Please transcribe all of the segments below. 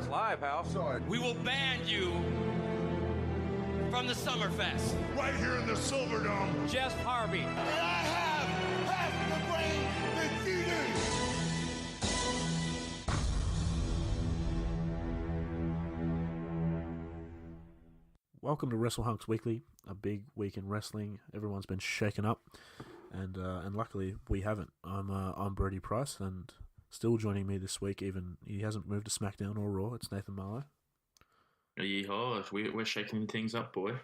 it's live, pal. Sorry. We will ban you from the Summerfest. Right here in the Silverdome. Jeff Harvey. And I have half the brain that you do. Welcome to Wrestle Hunks Weekly, a big week in wrestling. Everyone's been shaken up, and luckily we haven't. I'm Brody Price, and still joining me this week, even he hasn't moved to SmackDown or Raw. It's Nathan Marlowe. Yeehaw, we're shaking things up, boy. Here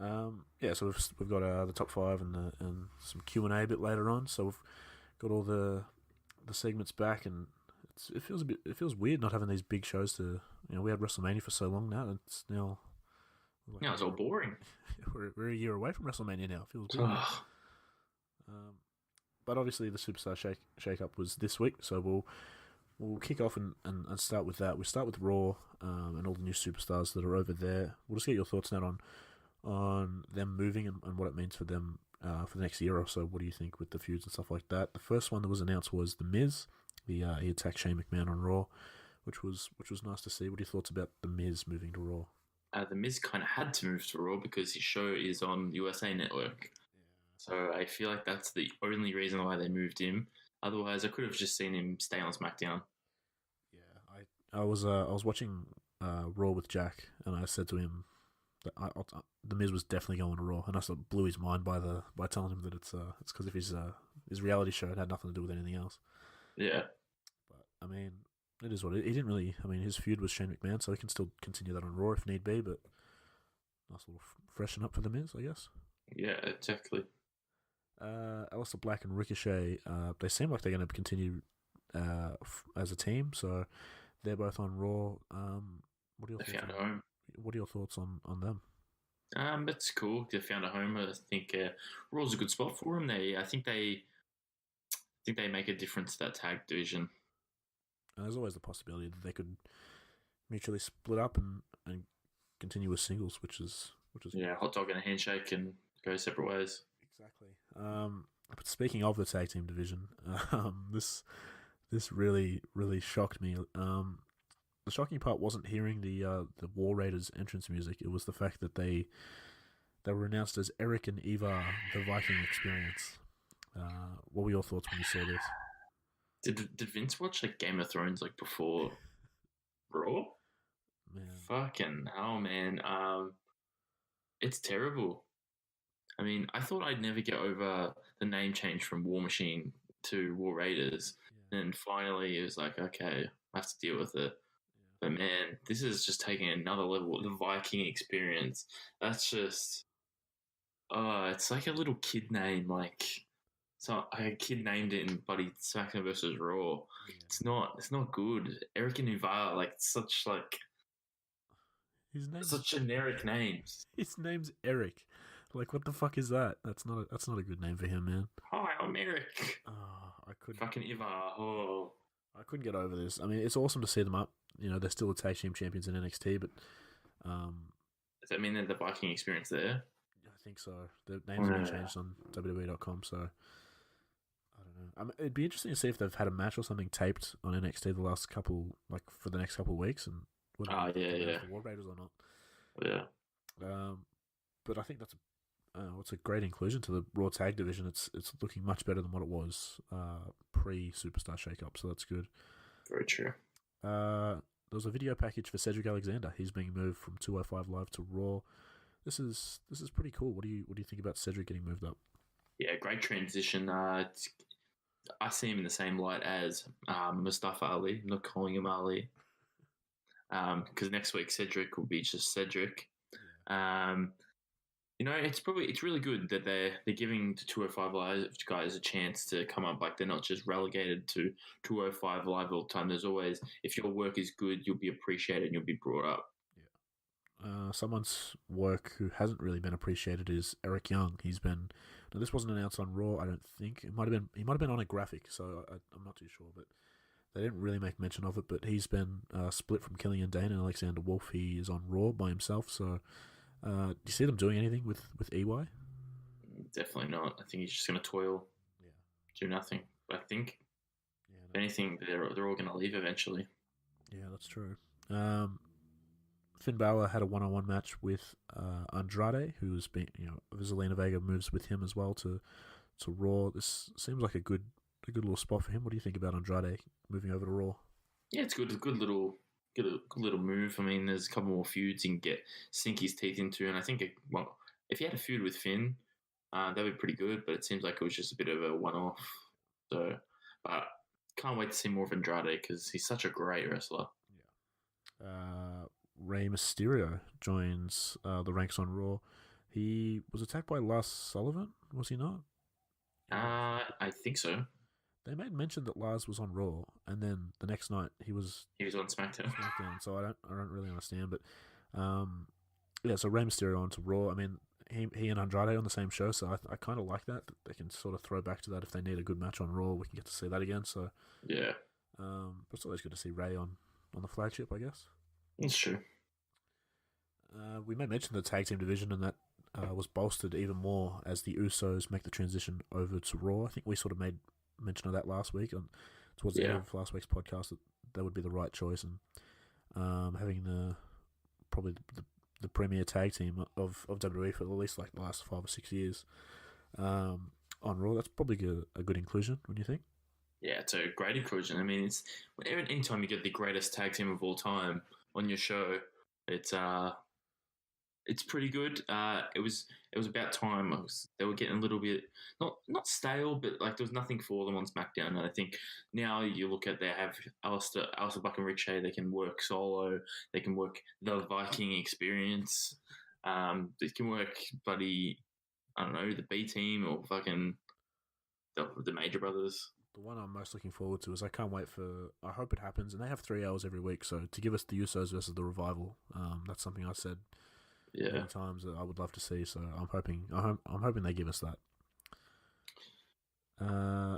we are. So we've got the top five and some Q&A a bit later on. So we've got all the segments back, and it feels weird not having these big shows to. We had WrestleMania for so long now, and it's now. Now it's all boring. We're a year away from WrestleMania now. It feels weird. But obviously the Superstar shake-up was this week, so we'll kick off and start with that. We start with Raw and all the new superstars that are over there. We'll just get your thoughts now on them moving and what it means for them for the next year or so. What do you think with the feuds and stuff like that? The first one that was announced was The Miz. He attacked Shane McMahon on Raw, which was nice to see. What are your thoughts about The Miz moving to Raw? The Miz kind of had to move to Raw because his show is on USA Network. So I feel like that's the only reason why they moved him. Otherwise, I could have just seen him stay on SmackDown. Yeah, I was watching Raw with Jack, and I said to him that The Miz was definitely going to Raw, and I sort of blew his mind by telling him that it's because of his reality show. It had nothing to do with anything else. Yeah, but I mean, it is what it. He didn't really. I mean, his feud was Shane McMahon, so he can still continue that on Raw if need be. But nice little freshen up for The Miz, I guess. Yeah, exactly. Aleister Black and Ricochet, they seem like they're going to continue as a team, so they're both on Raw. What are your thoughts on them? That's cool. They found a home. I think Raw's a good spot for them. I think they make a difference to that tag division. And there's always the possibility that they could mutually split up and continue with singles, which is hot dog and a handshake and go separate ways. Exactly. But speaking of the tag team division, this really, really shocked me. The shocking part wasn't hearing the War Raiders entrance music. It was the fact that they were announced as Eric and Eva, the Viking Experience. What were your thoughts when you saw this? Did Vince watch Game of Thrones before Raw? Man. Fucking hell, man. It's terrible. I mean, I thought I'd never get over the name change from War Machine to War Raiders. Yeah. And finally it was like, okay, I have to deal with it. Yeah. But man, this is just taking another level. The Viking Experience. That's just... it's like a little kid name. So a kid named it in Buddy SmackDown vs. Raw. Yeah. It's not good. Eric and Uvala, such such generic names. His name's Eric. What the fuck is that? That's not a good name for him, man. Hi, I'm Eric. I couldn't. Fucking Eva. Oh. I couldn't get over this. I mean, it's awesome to see them up. They're still the tag team champions in NXT, but does that mean they're the Viking Experience there? I think so. The names have been changed on WWE.com, so I don't know. It'd be interesting to see if they've had a match or something taped on NXT the last couple, for the next couple of weeks, and whether the War Raiders or not. Yeah. But I think that's a great inclusion to the Raw Tag Division. It's looking much better than what it was pre-Superstar Shake-Up, so that's good. Very true. There was a video package for Cedric Alexander. He's being moved from 205 Live to Raw. This is pretty cool. What do you think about Cedric getting moved up? Yeah, great transition. I see him in the same light as Mustafa Ali. I'm not calling him Ali. Because next week Cedric will be just Cedric. Yeah. It's really good that they're giving the 205 Live guys a chance to come up. They're not just relegated to 205 Live all the time. There's always, if your work is good, you'll be appreciated and you'll be brought up. Yeah. Someone's work who hasn't really been appreciated is Eric Young. Now this wasn't announced on Raw, I don't think. He might have been on a graphic, so I'm not too sure, but they didn't really make mention of it. But he's been split from Killian Dane and Alexander Wolf. He is on Raw by himself, so do you see them doing anything with EY? Definitely not. I think he's just going to toil, do nothing. But I think, if anything, they're all going to leave eventually. Yeah, that's true. Finn Balor had a one-on-one match with Andrade, who's been, Zelina Vega moves with him as well to Raw. This seems like a good little spot for him. What do you think about Andrade moving over to Raw? Yeah, it's good. It's a good little move. I mean, there's a couple more feuds he can sink his teeth into, and I think if he had a feud with Finn, that'd be pretty good. But it seems like it was just a bit of a one-off. So, but can't wait to see more of Andrade because he's such a great wrestler. Yeah. Rey Mysterio joins the ranks on Raw. He was attacked by Lars Sullivan, was he not? I think so. They made mention that Lars was on Raw, and then the next night he was on SmackDown. So I don't really understand, but yeah. So Rey Mysterio onto Raw. I mean, he and Andrade on the same show, so I kind of like that. They can sort of throw back to that if they need a good match on Raw. We can get to see that again. So yeah. But it's always good to see Rey on the flagship, I guess. That's true. We may mention the tag team division, and that was bolstered even more as the Usos make the transition over to Raw. I think we sort of made mention of that last week, and towards the end of last week's podcast, that would be the right choice. And having probably the premier tag team of WWE for at least like the last 5 or 6 years on Raw, that's probably a good inclusion, wouldn't you think? Yeah, it's a great inclusion. I mean, it's anytime you get the greatest tag team of all time on your show, it's pretty good. It was about time. They were getting a little bit not stale, but like there was nothing for them on SmackDown. And I think now you look at they have Alistair Buck and Ricochet. They can work solo. They can work the Viking experience. They can work bloody I don't know the B team or fucking the Major Brothers. The one I'm most looking forward to is I can't wait for. I hope it happens, and they have 3 hours every week. So to give us the Usos versus the Revival, that's something I said many times that I would love to see. So I'm hoping they give us that.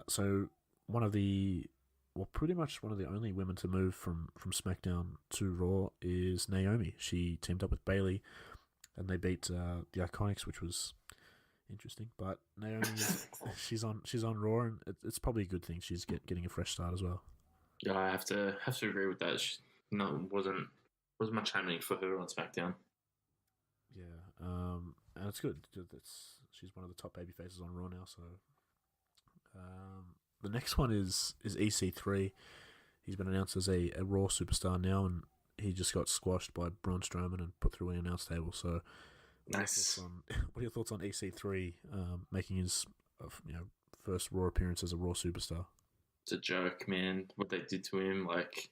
So pretty much one of the only women to move from SmackDown to Raw is Naomi. She teamed up with Bayley, and they beat the Iconics, which was interesting. But Naomi, she's on Raw, and it's probably a good thing. She's getting a fresh start as well. Yeah, I have to agree with that. Wasn't much happening for her on SmackDown. Yeah, and it's good. She's one of the top baby faces on Raw now. So, the next one is EC3. He's been announced as a Raw superstar now, and he just got squashed by Braun Strowman and put through an announce table. So, nice. What are your thoughts on EC3 making his first Raw appearance as a Raw superstar? It's a joke, man. What they did to him, like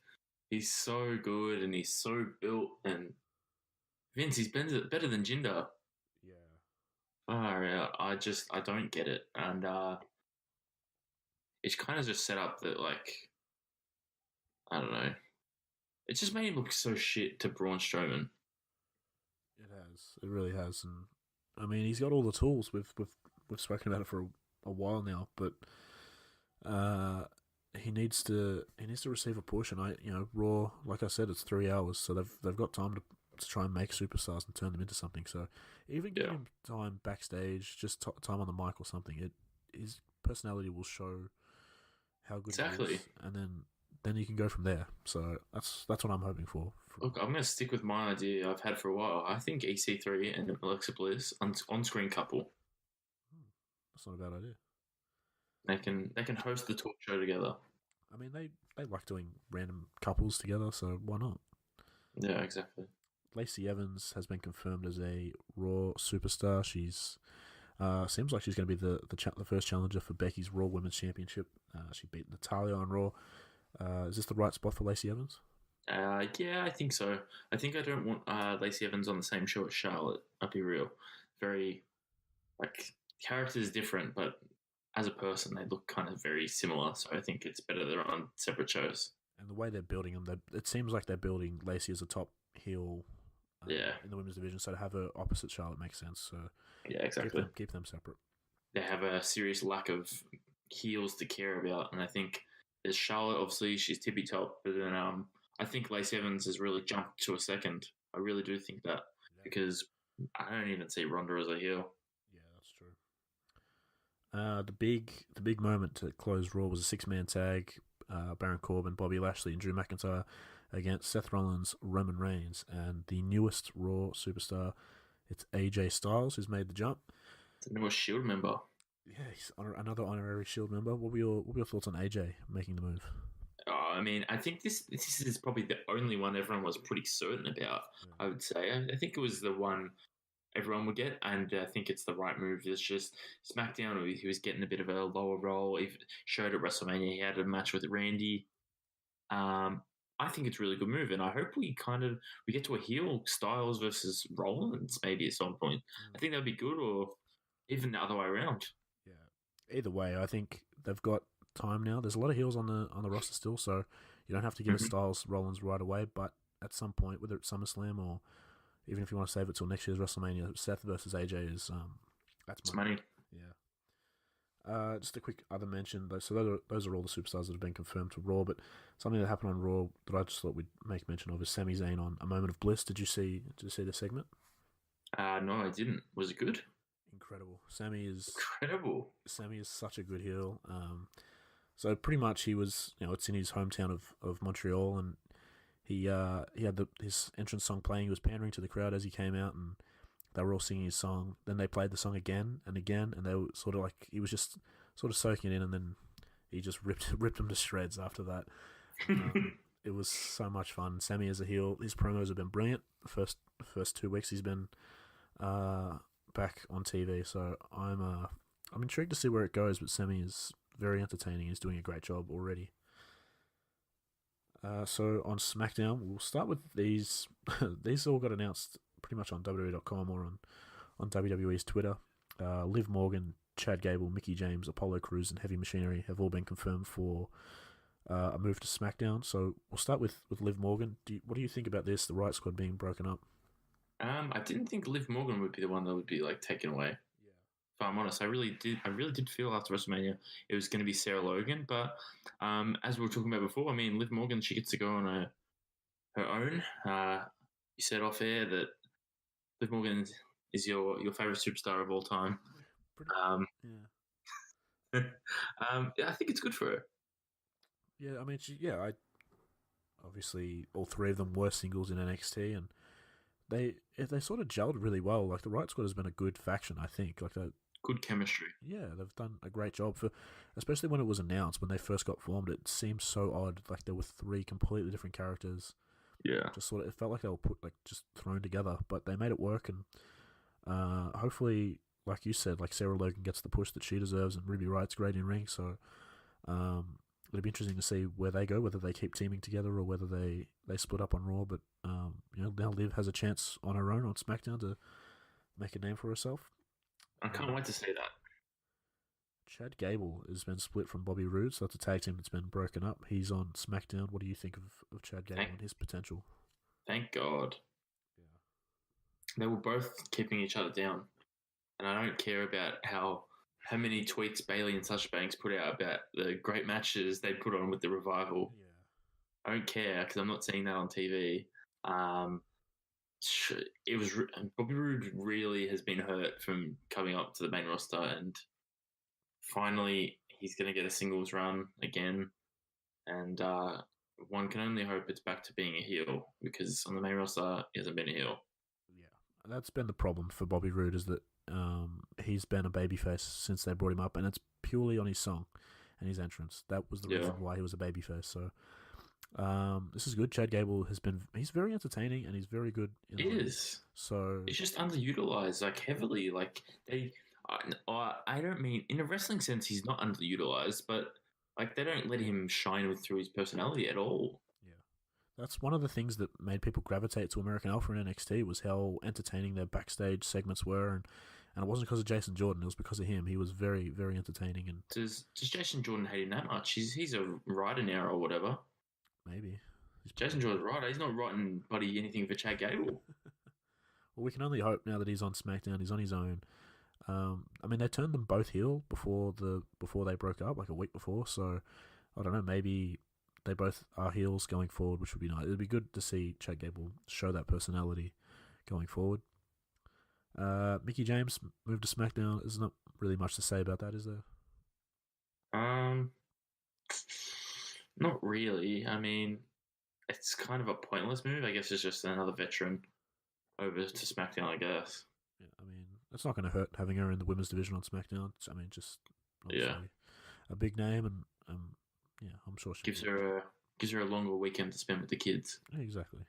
he's so good and he's so built, and Vince, he's better than Jinder. Yeah. I don't get it, and it's kind of just set up that like I don't know. It just made him look so shit to Braun Strowman. It has. It really has, and I mean he's got all the tools. We've spoken about it for a while now, but he needs to receive a push. And Raw, like I said, it's 3 hours, so they've got time to try and make superstars and turn them into something. So even give him time backstage, just time on the mic or something. His personality will show how good he is, and then you can go from there. So that's what I'm hoping for. Look, I'm going to stick with my idea I've had for a while. I think EC3 and Alexa Bliss on-screen couple. That's not a bad idea. They can host the talk show together. I mean, they like doing random couples together, so why not? Yeah, exactly. Lacey Evans has been confirmed as a Raw superstar. She's seems like she's going to be the first challenger for Becky's Raw Women's Championship. She beat Natalya on Raw. Is this the right spot for Lacey Evans? Yeah, I think so. I think I don't want Lacey Evans on the same show as Charlotte. I'll be real. Very, like, character is different, but as a person, they look kind of very similar. So I think it's better they're on separate shows. And the way they're building them, it seems like they're building Lacey as a top heel in the women's division. So to have her opposite Charlotte makes sense. So yeah, exactly. Keep them separate. They have a serious lack of heels to care about. And I think there's Charlotte, obviously, she's tippy top. But then I think Lacey Evans has really jumped to a second. I really do think that because I don't even see Ronda as a heel. Yeah, that's true. The big moment to close Raw was a 6-man tag. Baron Corbin, Bobby Lashley, and Drew McIntyre against Seth Rollins, Roman Reigns, and the newest Raw superstar. It's AJ Styles who's made the jump. It's the newest Shield member. Yeah, he's another honorary Shield member. What were your thoughts on AJ making the move? I mean, I think this is probably the only one everyone was pretty certain about. Yeah. I would say. I think it was the one everyone would get, and I think it's the right move. It's just SmackDown. He was getting a bit of a lower role. He showed at WrestleMania he had a match with Randy. I think it's a really good move, and I hope we get to a heel Styles versus Rollins maybe at some point. I think that'd be good, or even the other way around. Yeah. Either way, I think they've got time now. There's a lot of heels on the roster still, so you don't have to give us Styles Rollins right away. But at some point, whether it's SummerSlam or even if you want to save it till next year's WrestleMania, Seth versus AJ is that's money. Yeah. Just a quick other mention. So those are all the superstars that have been confirmed to Raw. But something that happened on Raw that I just thought we'd make mention of is Sami Zayn on A Moment of Bliss. Did you see the segment? No, I didn't. Was it good? Incredible. Sami is such a good heel. So pretty much he was, it's in his hometown of Montreal, and he had his entrance song playing. He was pandering to the crowd as he came out, and they were all singing his song. Then they played the song again and again, and they were sort of like, he was just sort of soaking it in, and then he just ripped them to shreds after that. It was so much fun. Sami as a heel, his promos have been brilliant. The first 2 weeks he's been back on TV, so I'm intrigued to see where it goes. But Sami is very entertaining. He's doing a great job already. So on SmackDown, we'll start with these. These all got announced pretty much on WWE.com or on WWE's Twitter. Liv Morgan, Chad Gable, Mickie James, Apollo Crews, and Heavy Machinery have all been confirmed for a move to SmackDown. So we'll start with Liv Morgan. What do you think about this? The Riot Squad being broken up. I didn't think Liv Morgan would be the one that would be like taken away. If I'm honest, I really did feel after WrestleMania it was going to be Sarah Logan, but as we were talking about before, I mean, Liv Morgan, she gets to go on her own. You said off air that Liv Morgan is your favorite superstar of all time. Yeah, I think it's good for her. Yeah, I mean, obviously all three of them were singles in NXT, and they sort of gelled really well. Like the Riot Squad has been a good faction, I think. Like that. Good chemistry. Yeah, they've done a great job especially when it was announced, when they first got formed. It seemed so odd, like there were three completely different characters. Yeah, just sort of, it felt like they were just thrown together, but they made it work, and hopefully, like you said, like Sarah Logan gets the push that she deserves, and Ruby Riot's great in ring. So it'll be interesting to see where they go, whether they keep teaming together or whether they split up on Raw. But now Liv has a chance on her own on SmackDown to make a name for herself. I can't wait to see that. Chad Gable has been split from Bobby Roode, so that's a tag team that's been broken up. He's on SmackDown. What do you think of Chad Gable and his potential? Thank God. Yeah. They were both keeping each other down. And I don't care about how many tweets Bayley and Sasha Banks put out about the great matches they put on with the Revival. Yeah. I don't care because I'm not seeing that on TV. It was Bobby Roode really has been hurt from coming up to the main roster, and finally he's going to get a singles run again, and one can only hope it's back to being a heel, because on the main roster he hasn't been a heel. Yeah, that's been the problem for Bobby Roode, is that he's been a babyface since they brought him up, and it's purely on his song and his entrance. That was the reason why he was a babyface. So this is good. Chad Gable he's very entertaining, and he's very good in the ring. So he's just underutilized, like heavily. Like I don't mean in a wrestling sense he's not underutilized, but like they don't let him shine through his personality at all. Yeah, that's one of the things that made people gravitate to American Alpha and NXT, was how entertaining their backstage segments were, and it wasn't because of Jason Jordan; it was because of him. He was very, very entertaining. And does Jason Jordan hate him that much? He's a writer now or whatever. Maybe. Jason Jordan's right. He's not writing bloody anything for Chad Gable. Well, we can only hope now that he's on SmackDown, he's on his own. I mean, they turned them both heel before they broke up, like a week before. So I don't know. Maybe they both are heels going forward, which would be nice. It'd be good to see Chad Gable show that personality going forward. Mickie James moved to SmackDown. There's not really much to say about that, is there? Not really. I mean, it's kind of a pointless move. I guess it's just another veteran over to SmackDown, I guess. Yeah, I mean, it's not going to hurt having her in the women's division on SmackDown. I mean, just obviously Yeah. a big name, and yeah, I'm sure she Gives her a longer weekend to spend with the kids. Yeah, exactly.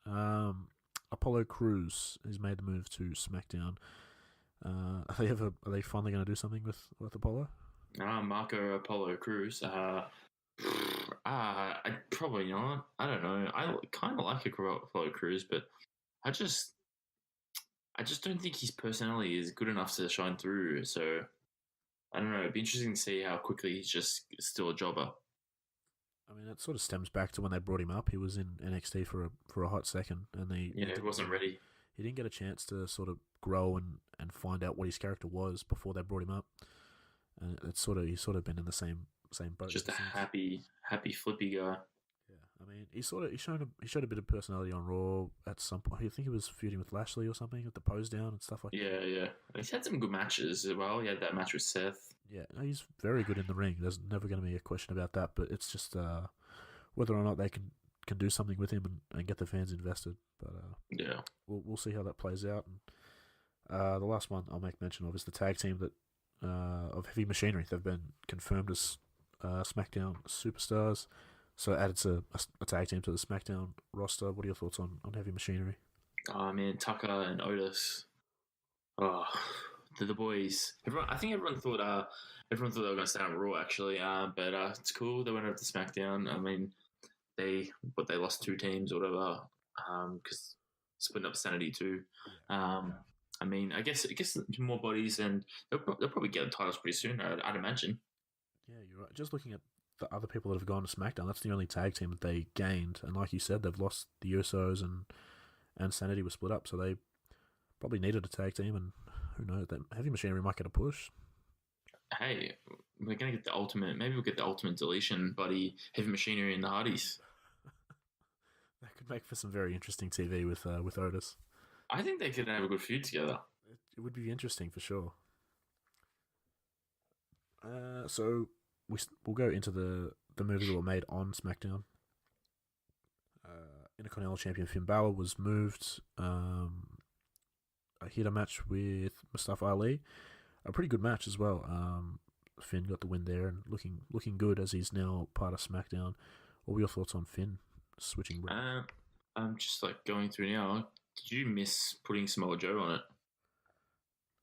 Apollo Crews has made the move to SmackDown. Are they finally going to do something with Apollo? Marco Apollo Cruz. Probably not. I don't know. I kind of like Apollo Cruz, but I just don't think his personality is good enough to shine through. So I don't know. It'd be interesting to see how quickly he's just still a jobber. I mean, it sort of stems back to when they brought him up. He was in NXT for a hot second, and He wasn't ready. He didn't get a chance to sort of grow and find out what his character was before they brought him up. And he's sort of been in the same boat. Just a happy flippy guy. Yeah, I mean, he showed a bit of personality on Raw at some point. I think he was feuding with Lashley or something at the pose down and stuff like that. Yeah. He's had some good matches as well. He had that match with Seth. Yeah, no, he's very good in the ring. There's never going to be a question about that. But it's just whether or not they can do something with him and get the fans invested. But yeah, we'll see how that plays out. And the last one I'll make mention of is the tag team that of Heavy Machinery. They've been confirmed as SmackDown superstars. So added a tag team to the SmackDown roster. What are your thoughts on Heavy Machinery? Oh man, Tucker and Otis. Oh, the boys. I think everyone thought they were going to stay on Raw actually. But it's cool. They went over to SmackDown. I mean, they lost 2 teams or whatever. Because splitting up Sanity too. I mean, I guess more bodies, and they'll probably get the titles pretty soon. I'd imagine. Yeah, you're right. Just looking at the other people that have gone to SmackDown, that's the only tag team that they gained. And like you said, they've lost the Usos and Sanity were split up, so they probably needed a tag team. And who knows, that Heavy Machinery might get a push. Hey, we're gonna get the ultimate. Maybe we'll get the ultimate deletion, buddy. Heavy Machinery and the Hardys. That could make for some very interesting TV with Otis. I think they could have a good feud together. It would be interesting for sure. So we'll go into the movies that were made on SmackDown. Intercontinental Champion Finn Balor was moved. He had a match with Mustafa Ali. A pretty good match as well. Finn got the win there and looking good as he's now part of SmackDown. What were your thoughts on Finn switching? I'm just like going through now. Did you miss putting Samoa Joe on it?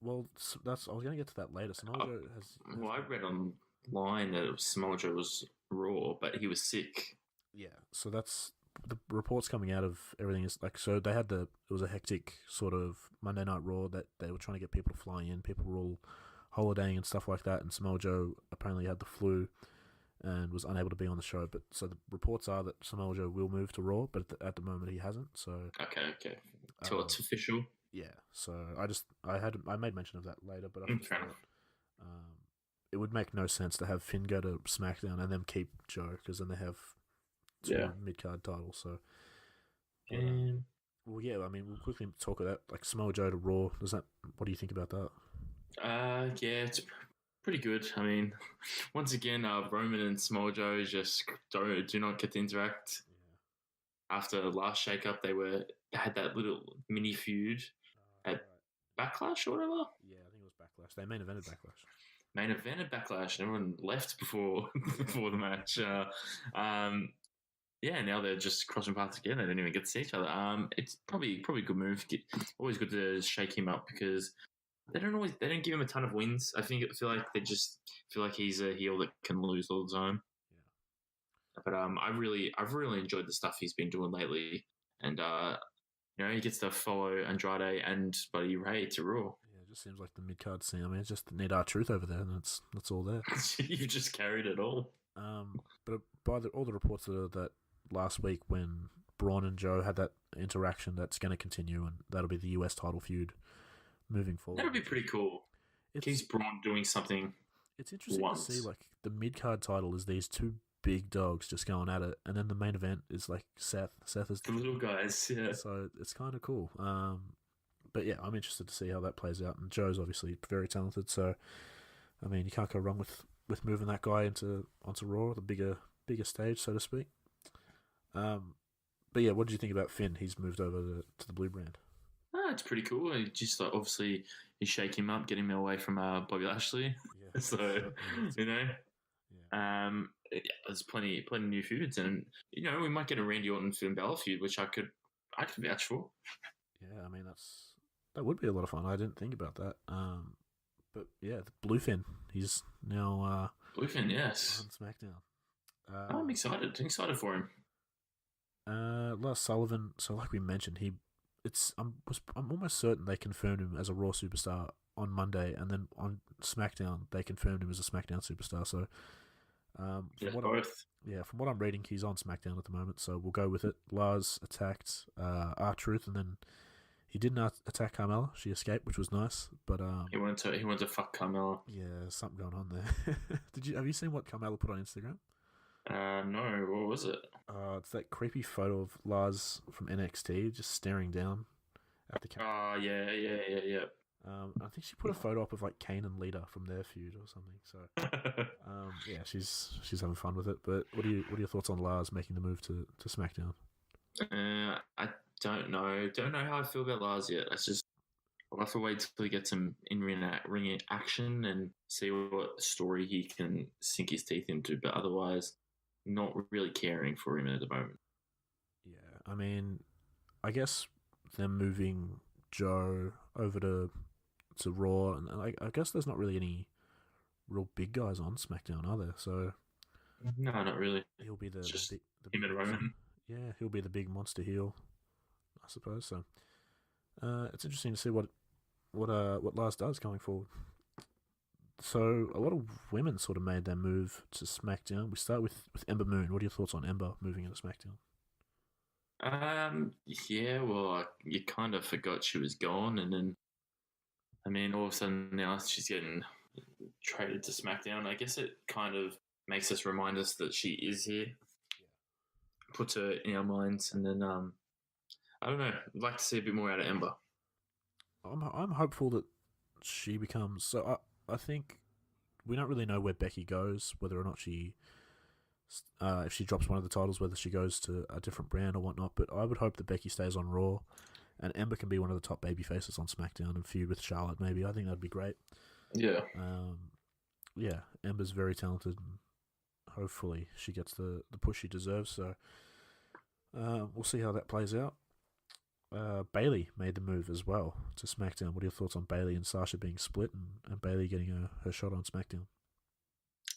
Well, I was going to get to that later. Samoa Joe has. Well, I read online that Samoa Joe was Raw, but he was sick. Yeah, so that's the reports coming out of everything is like, so they had it was a hectic sort of Monday Night Raw that they were trying to get people to fly in. People were all holidaying and stuff like that, and Samoa Joe apparently had the flu and was unable to be on the show. But so the reports are that Samoa Joe will move to Raw, but at the moment he hasn't. So okay, so it's official. Yeah. So I made mention of that later, but I fair enough. It would make no sense to have Finn go to SmackDown and then keep Joe, because then they have 2 mid-card titles. So, well, yeah. I mean, we'll quickly talk about like Samoa Joe to Raw. What do you think about that? Yeah, it's pretty good. I mean, once again, Roman and Samoa Joe just do not get to interact. Yeah. After the last shake-up, they had that little mini feud at Backlash or whatever. Yeah, I think it was Backlash. They main evented Backlash. Main evented Backlash, and everyone left before the match. Yeah, now they're just crossing paths again. They don't even get to see each other. It's probably a good move. Always good to shake him up, because they don't give him a ton of wins. I feel like they just feel like he's a heel that can lose all the time. Yeah. But I've really enjoyed the stuff he's been doing lately, and he gets to follow Andrade and Buddy Ray to Raw. Yeah, it just seems like the mid card scene. I mean, it's just need R-Truth over there, and that's all there. You've just carried it all. But by all the reports that last week when Braun and Joe had that interaction, that's going to continue, and that'll be the US title feud moving forward. That'll be pretty cool. He's Braun doing something. It's interesting to see, like, the mid-card title is these 2 big dogs just going at it, and then the main event is like Seth is the little guys. Yeah, so it's kind of cool. But yeah, I'm interested to see how that plays out, and Joe's obviously very talented, so I mean, you can't go wrong with moving that guy onto Raw, the bigger bigger stage, so to speak. But yeah, what did you think about Finn? He's moved over to the blue brand. It's pretty cool. He just obviously you shake him up, get him away from Bobby Lashley. Yeah, So certainly. Yeah. yeah, there's plenty of new feuds, and we might get a Randy Orton Finn Balor feud, which I could vouch for. Yeah, I mean that would be a lot of fun. I didn't think about that. But yeah, the Bluefin, he's now Bluefin, yes, on SmackDown. I'm excited. I'm excited for him. Lars Sullivan. So like we mentioned, I'm almost certain they confirmed him as a Raw superstar on Monday, and then on SmackDown they confirmed him as a SmackDown superstar. So from what I'm reading, he's on SmackDown at the moment. So we'll go with it. Lars attacked R-Truth, and then he didn't attack Carmella. She escaped, which was nice. But he wanted to fuck Carmella. Yeah, something going on there. Have you seen what Carmella put on Instagram? No, what was it? It's that creepy photo of Lars from NXT just staring down at the camera. Oh, yeah. I think she put a photo up of like Kane and Lita from their feud or something. So, yeah, she's having fun with it. But what are your thoughts on Lars making the move to SmackDown? I don't know. Don't know how I feel about Lars yet. I'll have to wait till he gets some ring action and see what story he can sink his teeth into. But otherwise, not really caring for him at the moment. Yeah, I mean, I guess them moving Joe over to Raw, and I guess there's not really any real big guys on SmackDown, are there? So no, not really. He'll be the him and Roman. Yeah, he'll be the big monster heel, I suppose. So it's interesting to see what Lars does going forward. So a lot of women sort of made their move to SmackDown. We start with Ember Moon. What are your thoughts on Ember moving into SmackDown? Yeah, well, you kind of forgot she was gone, and then, I mean, all of a sudden now she's getting traded to SmackDown. I guess it kind of makes us remind us that she is here. Yeah. Puts her in our minds, and then, I don't know. I'd like to see a bit more out of Ember. I'm hopeful that she becomes. So I think we don't really know where Becky goes, whether or not if she drops one of the titles, whether she goes to a different brand or whatnot. But I would hope that Becky stays on Raw, and Ember can be one of the top baby faces on SmackDown and feud with Charlotte. Maybe I think that'd be great. Yeah. Yeah. Ember's very talented, and hopefully she gets the push she deserves. So we'll see how that plays out. Bayley made the move as well to SmackDown. What are your thoughts on Bayley and Sasha being split and Bayley getting her shot on SmackDown?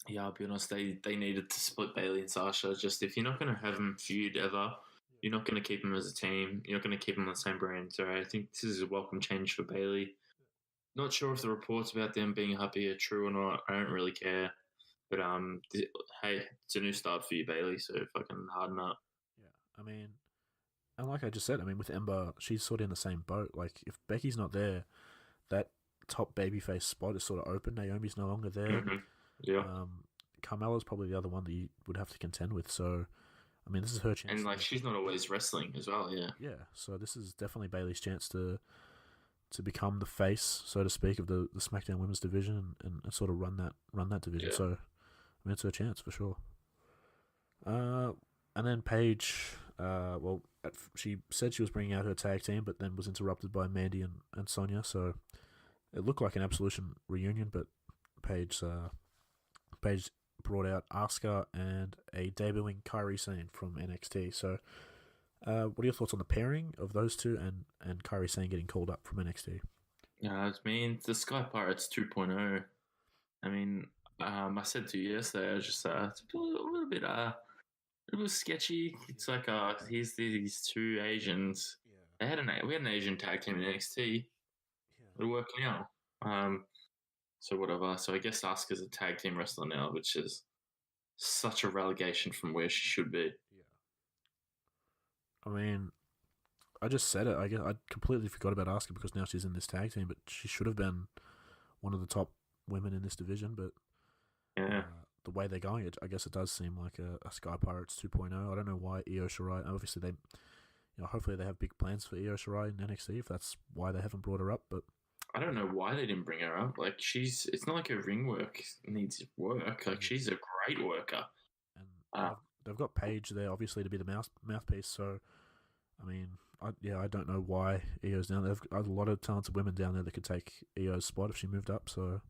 Yeah, I'll be honest, they needed to split Bayley and Sasha. Just if you're not going to have them feud ever, you're not going to keep them as a team. You're not going to keep them on the same brand. So I think this is a welcome change for Bayley. Not sure if the reports about them being happy are true or not. I don't really care. But hey, it's a new start for you, Bayley. So fucking harden up. Yeah, I mean, and like I just said, I mean, with Ember, she's sort of in the same boat. Like, if Becky's not there, that top babyface spot is sort of open. Naomi's no longer there. Mm-hmm. Yeah. Carmella's probably the other one that you would have to contend with. So, I mean, this is her chance. And, like, she's not always wrestling as well, yeah. Yeah, so this is definitely Bayley's chance to become the face, so to speak, of the SmackDown Women's division and sort of run that division. Yeah. So, I mean, it's her chance for sure. And then Paige, she said she was bringing out her tag team, but then was interrupted by Mandy and Sonya. So it looked like an Absolution reunion, but Paige brought out Asuka and a debuting Kairi Sane from NXT. So what are your thoughts on the pairing of those two and Kairi Sane getting called up from NXT? I mean, the Sky Pirates 2.0. I mean, I said to you yesterday, I was just it's a little bit it was sketchy. It's like here's these two Asians. Yeah. We had an Asian tag team in NXT. Yeah. It'll work now. So whatever. So I guess Asuka's a tag team wrestler now, which is such a relegation from where she should be. Yeah. I mean, I just said it. I guess I completely forgot about Asuka because now she's in this tag team, but she should have been one of the top women in this division. But yeah. The way they're going, I guess it does seem like a Sky Pirates 2.0. I don't know why Io Shirai. Obviously, hopefully they have big plans for Io Shirai in NXT. If that's why they haven't brought her up, but I don't know why they didn't bring her up. Like it's not like her ring work needs work. Like she's a great worker. Uh, They've got Paige there, obviously, to be the mouthpiece. So, I mean, I don't know why Io's down there. They've got a lot of talented women down there that could take Io's spot if she moved up. So,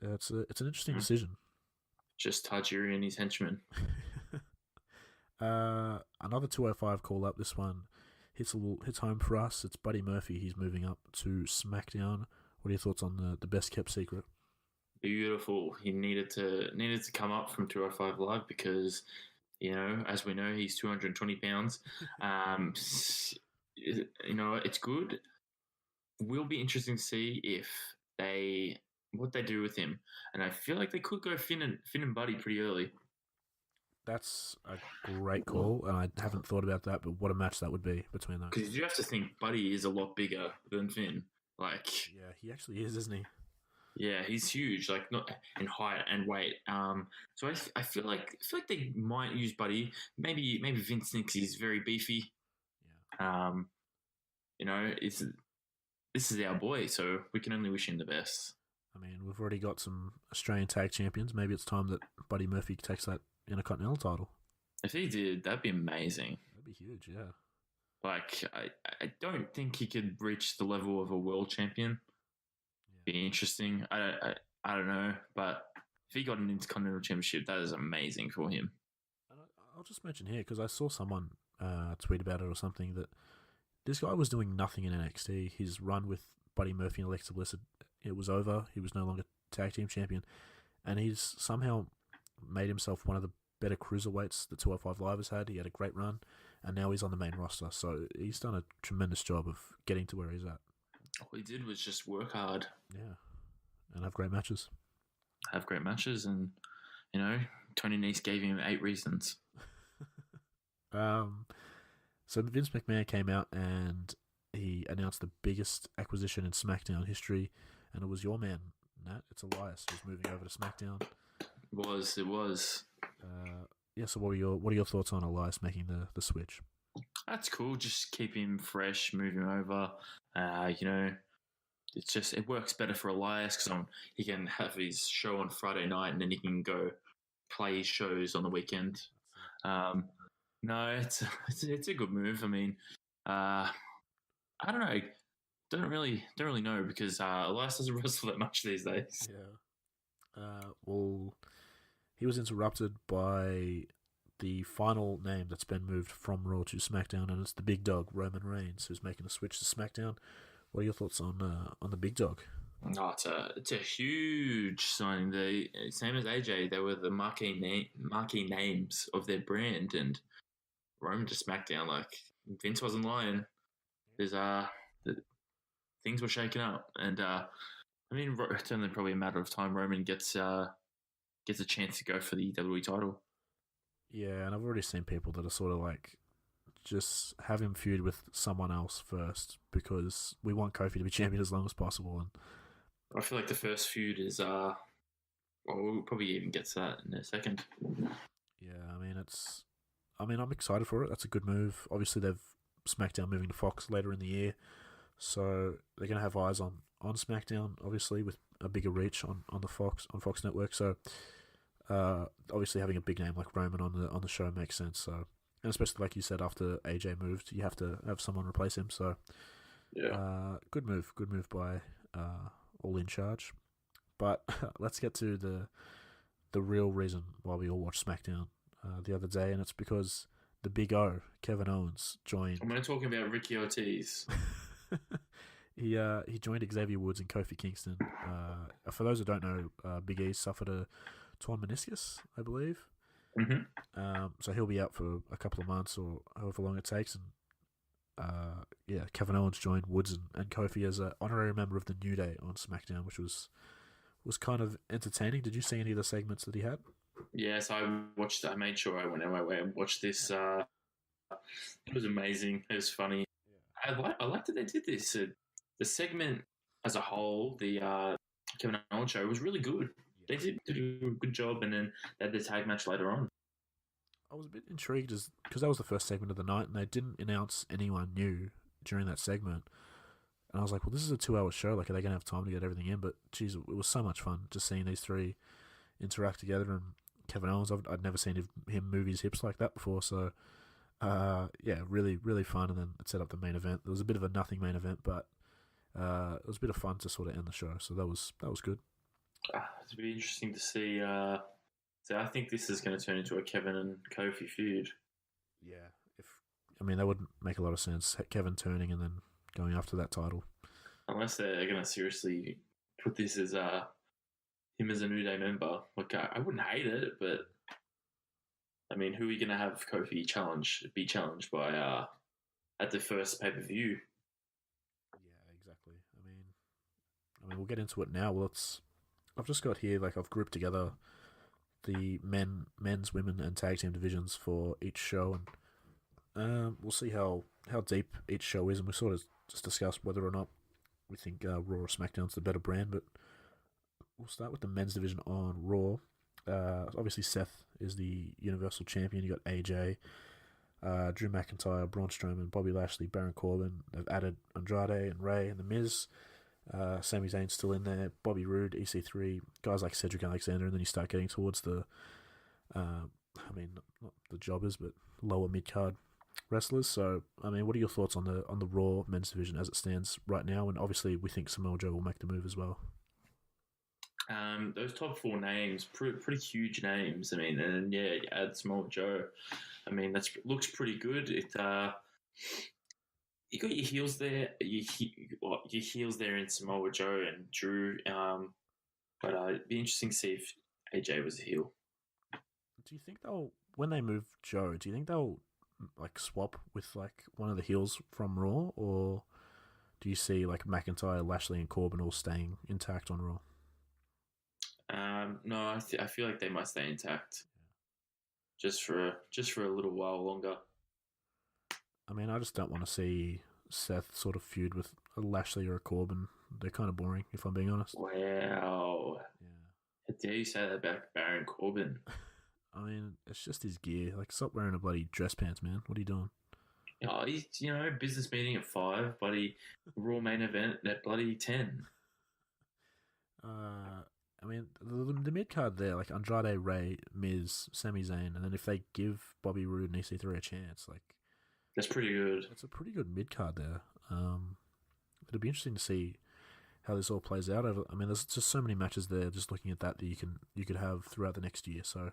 yeah, it's an interesting decision. just Tajiri and his henchmen. Another 205 call up. This one hits home for us. It's Buddy Murphy. He's moving up to SmackDown. What are your thoughts on the best kept secret? Beautiful. He needed to come up from 205 Live because, as we know, he's 220 pounds. It's good. Will be interesting to see what they do with him, and I feel like they could go Finn and Buddy pretty early. That's a great call, and I haven't thought about that, but what a match that would be between those. Because you have to think Buddy is a lot bigger than Finn. Yeah, he actually is, isn't he? Yeah, he's huge, not in height and weight. So I feel like they might use Buddy. Maybe Vince thinks he's very beefy. Yeah. This is our boy, so we can only wish him the best. I mean, we've already got some Australian tag champions. Maybe it's time that Buddy Murphy takes that Intercontinental title. If he did, that'd be amazing. That'd be huge, yeah. I don't think he could reach the level of a world champion. Yeah. Be interesting. I don't know, but if he got an Intercontinental Championship, that is amazing for him. I'll just mention here, because I saw someone tweet about it or something, that this guy was doing nothing in NXT. His run with Buddy Murphy and Alexa Bliss, it was over. He was no longer tag team champion, and he's somehow made himself one of the better cruiserweights the 205 Live has had. He had a great run, and now he's on the main roster. So he's done a tremendous job of getting to where he's at. All he did was just work hard. Yeah, and have great matches. And, Tony Nese gave him 8 reasons. So Vince McMahon came out and he announced the biggest acquisition in SmackDown history, and it was your man, Nat. It's Elias who's moving over to SmackDown. It was. Yeah. So what are your thoughts on Elias making the switch? That's cool. Just keep him fresh, move him over. It works better for Elias because he can have his show on Friday night and then he can go play his shows on the weekend. No, it's a good move. I mean, I don't know. Don't really know because Elias doesn't wrestle that much these days. Yeah. Well, he was interrupted by the final name that's been moved from Raw to SmackDown, and it's the big dog, Roman Reigns, who's making a switch to SmackDown. What are your thoughts on the big dog? Oh, it's a huge signing. They same as AJ, they were the marquee names of their brand, and Roman to SmackDown. Vince wasn't lying. There's things were shaking up, and it's only probably a matter of time. Roman gets a chance to go for the WWE title. Yeah, and I've already seen people that are sort of just have him feud with someone else first because we want Kofi to be champion as long as possible. And I feel like the first feud is we'll probably even get to that in a second. Yeah, I'm excited for it. That's a good move. Obviously, they've SmackDown moving to Fox later in the year, so they're going to have eyes on SmackDown, obviously, with a bigger reach on Fox Network. So, obviously, having a big name like Roman on the show makes sense. So, and especially like you said, after AJ moved, you have to have someone replace him. So, yeah, good move by All In Charge. But let's get to the real reason why we all watch SmackDown the other day, and it's because the Big O, Kevin Owens, joined. I'm going to talk about Ricky Ortiz. He joined Xavier Woods and Kofi Kingston. For those who don't know, Big E suffered a torn meniscus, I believe. Mm-hmm. So he'll be out for a couple of months or however long it takes. And Kevin Owens joined Woods and Kofi as an honorary member of the New Day on SmackDown, which was kind of entertaining. Did you see any of the segments that he had? Yes, I made sure I went out my way and watched this. It was amazing. It was funny. Yeah. I liked that they did this. The segment as a whole, the Kevin Owens show, was really good. They did a good job, and then they had the tag match later on. I was a bit intrigued because that was the first segment of the night, and they didn't announce anyone new during that segment. And I was like, well, this is a 2-hour show. Are they going to have time to get everything in? But, geez, it was so much fun just seeing these three interact together. And Kevin Owens. I'd never seen him move his hips like that before. So, yeah, really, really fun. And then it set up the main event. There was a bit of a nothing main event, but it was a bit of fun to sort of end the show. So that was good. It'll be interesting to see. So I think this is going to turn into a Kevin and Kofi feud. Yeah, that wouldn't make a lot of sense. Kevin turning and then going after that title. Unless they're going to seriously put this as him as a New Day member. Like, I wouldn't hate it, but I mean, who are you going to have Kofi be challenged by at the first pay-per-view? Yeah, exactly. I mean, we'll get into it now. Well, I've just got here, like, I've grouped together the men's, women, and tag team divisions for each show, and we'll see how deep each show is, and we sort of just discuss whether or not we think Raw or SmackDown's the better brand. But we'll start with the men's division on Raw. Obviously, Seth is the Universal Champion. You got AJ, Drew McIntyre, Braun Strowman, Bobby Lashley, Baron Corbin. They've added Andrade and Ray and The Miz. Sami Zayn's still in there. Bobby Roode, EC3, guys like Cedric Alexander, and then you start getting towards the, not the jobbers, but lower mid card wrestlers. So, I mean, what are your thoughts on the Raw men's division as it stands right now? And obviously, we think Samoa Joe will make the move as well. Those top four names, pretty huge names. I mean, and yeah, you add Samoa Joe. I mean, looks pretty good. You got your heels there. Your heels there in Samoa Joe and Drew. But it'd be interesting to see if AJ was a heel. Do you think when they move Joe, do you think they'll like swap with like one of the heels from Raw, or do you see like McIntyre, Lashley, and Corbin all staying intact on Raw? No, I feel like they might stay intact, just for a little while longer. I mean, I just don't want to see Seth sort of feud with a Lashley or a Corbin. They're kind of boring, if I'm being honest. Wow. Yeah. How dare you say that about Baron Corbin? I mean, it's just his gear. Like, stop wearing a bloody dress pants, man. What are you doing? Oh, he's, business meeting at 5, bloody Raw main event at bloody 10. I mean, the mid card there, like Andrade, Ray, Miz, Sami Zayn, and then if they give Bobby Roode and EC3 a chance, like, that's pretty good. It's a pretty good mid card there. It'll be interesting to see how this all plays out. I mean, there's just so many matches there. Just looking at that you could have throughout the next year. So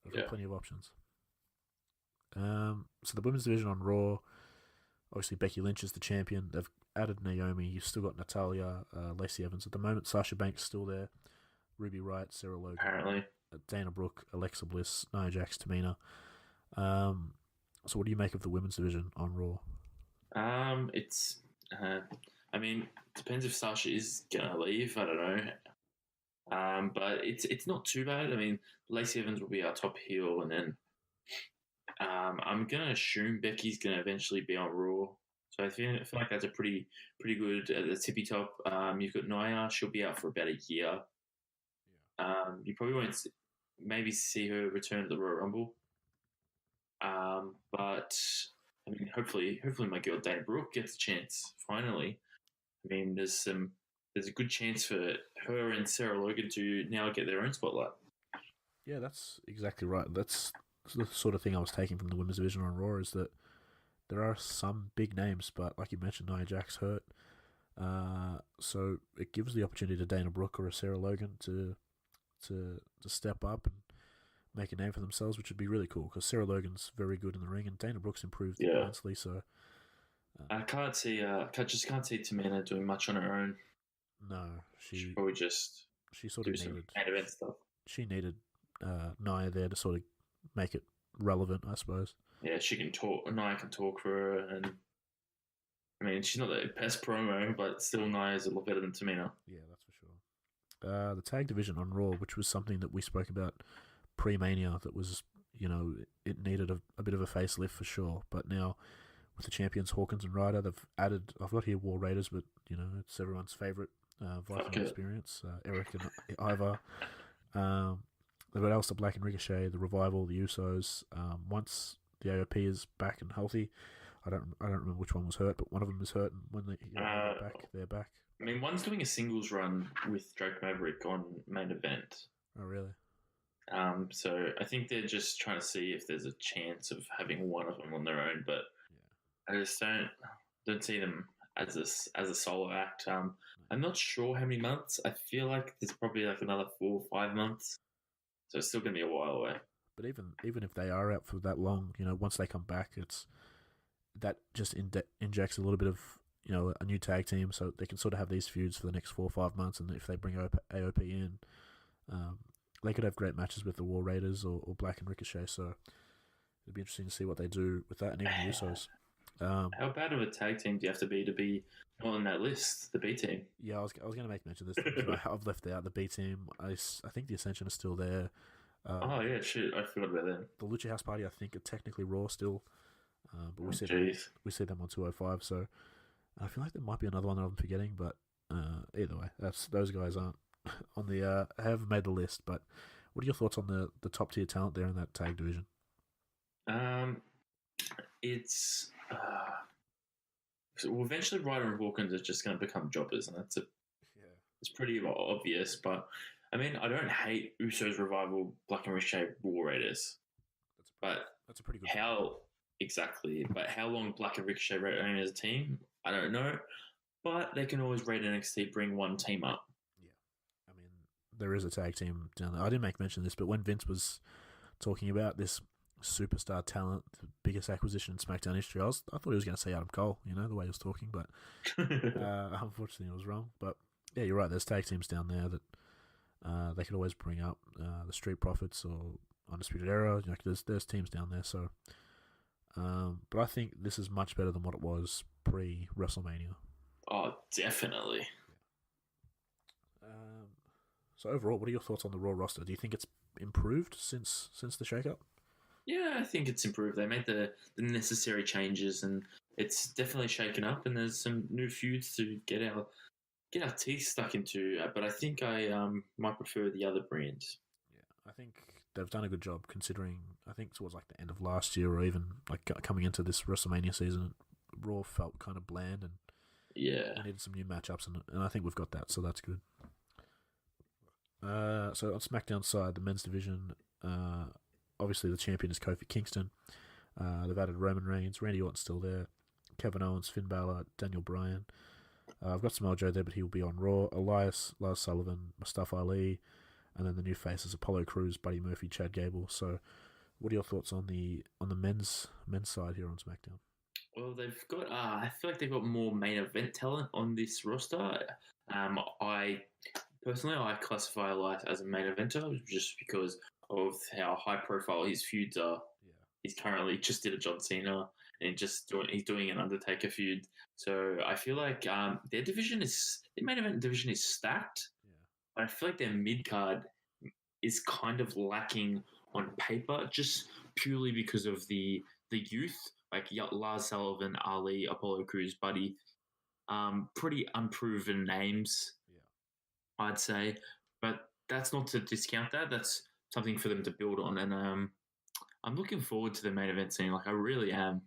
there's plenty of options. So the women's division on Raw, obviously Becky Lynch is the champion. They've added Naomi. You've still got Natalya, Lacey Evans at the moment. Sasha Banks still there. Ruby Riott, Sarah Logan, apparently. Dana Brooke, Alexa Bliss, Nia Jax, Tamina. So what do you make of the women's division on Raw? It's, I mean, depends if Sasha is gonna leave. I don't know. But it's not too bad. I mean, Lacey Evans will be our top heel, and then I'm gonna assume Becky's gonna eventually be on Raw. So I feel like that's a pretty good at the tippy top. You've got Nia; she'll be out for about a year. You probably won't maybe see her return to the Royal Rumble. But I mean, hopefully my girl Dana Brooke gets a chance finally. I mean, there's a good chance for her and Sarah Logan to now get their own spotlight. Yeah, that's exactly right. That's the sort of thing I was taking from the women's division on Raw, is that there are some big names, but like you mentioned, Nia Jax hurt. So it gives the opportunity to Dana Brooke or a Sarah Logan to step up and make a name for themselves, which would be really cool, because Sarah Logan's very good in the ring and Dana Brooke's improved immensely. So I can't see Tamina doing much on her own. No, she probably just she sort do of some needed main event stuff. She needed Nia there to sort of make it relevant, I suppose. Yeah, she can talk. Nia can talk for her, and I mean, she's not the best promo, but still Nia's a lot better than Tamina. Yeah, that's for sure. The tag division on Raw, which was something that we spoke about pre-Mania, that was, it needed a bit of a facelift for sure. But now, with the champions Hawkins and Ryder, they've added, I've got here War Raiders, but, it's everyone's favourite Viking Experience, Eric and Ivar. They've got Aleister Black and Ricochet, the Revival, the Usos. Once the AOP is back and healthy, I don't remember which one was hurt, but one of them is hurt, and when they're back. I mean, one's doing a singles run with Drake Maverick on main event. Oh, really? So I think they're just trying to see if there's a chance of having one of them on their own, but I just don't see them as a solo act. I'm not sure how many months. I feel like there's probably like another 4 or 5 months, so it's still gonna be a while away. But even if they are out for that long, once they come back, it's that just injects a little bit of a new tag team, so they can sort of have these feuds for the next 4 or 5 months. And if they bring AOP in, they could have great matches with the War Raiders or Black and Ricochet. So it'd be interesting to see what they do with that, and even the Usos. How bad of a tag team do you have to be on that list? The B team. Yeah, I was going to make mention of this, but I've left out the B team. I think the Ascension is still there. Oh yeah, shit! I forgot about them. The Lucha House Party, I think, are technically Raw still, but we see them on 205. So I feel like there might be another one that I'm forgetting, but either way, those guys aren't on the have made the list. But what are your thoughts on the top tier talent there in that tag division? It's so eventually Ryder and Hawkins are just going to become jobbers, and it's pretty obvious. But I mean, I don't hate Usos Revival, Black and Ricochet, War Raiders, that's a pretty good. Exactly? But how long Black and Ricochet reign as a team, I don't know. But they can always raid NXT, bring one team up. Yeah, I mean, there is a tag team down there. I didn't make mention of this, but when Vince was talking about this superstar talent, the biggest acquisition in SmackDown history, I thought he was going to say Adam Cole, the way he was talking, but unfortunately I was wrong. But yeah, you're right, there's tag teams down there that they could always bring up, the Street Profits or Undisputed Era. There's teams down there, so but I think this is much better than what it was pre-WrestleMania. Oh, definitely. So overall, what are your thoughts on the Raw roster? Do you think it's improved since the shake-up? Yeah, I think it's improved. They made the necessary changes, and it's definitely shaken up. And there's some new feuds to get our teeth stuck into. But I think I might prefer the other brands. Yeah, I think they've done a good job considering. I think towards like the end of last year, or even like coming into this WrestleMania season, Raw felt kind of bland, and needed some new matchups, and I think we've got that, so that's good. So on SmackDown side, the men's division. Obviously, the champion is Kofi Kingston. They've added Roman Reigns, Randy Orton's still there, Kevin Owens, Finn Balor, Daniel Bryan. I've got Samoa Joe there, but he will be on Raw. Elias, Lars Sullivan, Mustafa Ali, and then the new faces: Apollo Crews, Buddy Murphy, Chad Gable. So, what are your thoughts on the men's side here on SmackDown? Well, they've got. I feel like they've got more main event talent on this roster. I classify Elias as a main eventer just because of how high profile his feuds are. Yeah. He's currently just did a John Cena and he's doing an Undertaker feud. So I feel like their main event division is stacked. Yeah. But I feel like their mid card is kind of lacking on paper, just purely because of the youth, like Lars Sullivan, Ali, Apollo Crews, Buddy. Pretty unproven names, I'd say. But that's not to discount that. That's something for them to build on, and I'm looking forward to the main event scene. Like I really am.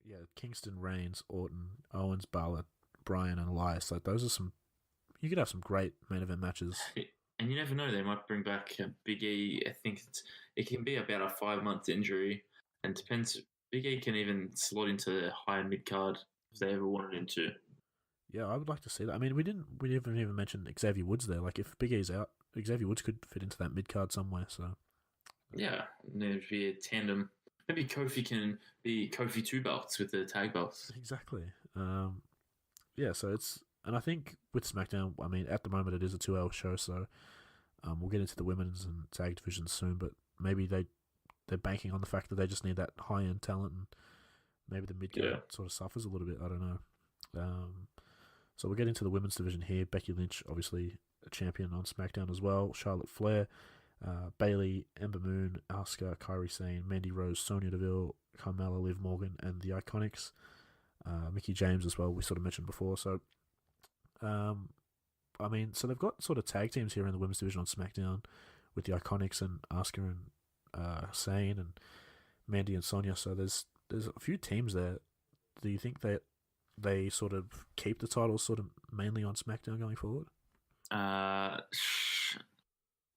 Yeah, there's Kingston, Reigns, Orton, Owens, Balor, Bryan, and Elias. Like those are some. You could have some great main event matches. And you never know, they might bring back Big E. I think it can be about a 5-month injury, and depends. Big E can even slot into the higher mid card if they ever wanted him to. Yeah, I would like to see that. I mean, we didn't even mention Xavier Woods there. Like if Big E's out, Xavier Woods could fit into that mid card somewhere. So yeah, and there'd be a tandem. Maybe Kofi can be Kofi 2 belts with the tag belts. Exactly. Yeah, so and I think with SmackDown, I mean, at the moment it is a 2-hour show, so we'll get into the women's and tag divisions soon, but maybe they're banking on the fact that they just need that high-end talent, and maybe the mid-card sort of suffers a little bit. I don't know. So we'll get into the women's division here. Becky Lynch, obviously a champion on SmackDown as well. Charlotte Flair, Bayley, Ember Moon, Asuka, Kairi Sane, Mandy Rose, Sonya Deville, Carmella, Liv Morgan, and the Iconics. Mickie James as well, we sort of mentioned before. So, I mean, so they've got sort of tag teams here in the women's division on SmackDown with the Iconics and Asuka and Sane and Mandy and Sonya. So there's a few teams there. Do you think that they sort of keep the titles sort of mainly on SmackDown going forward?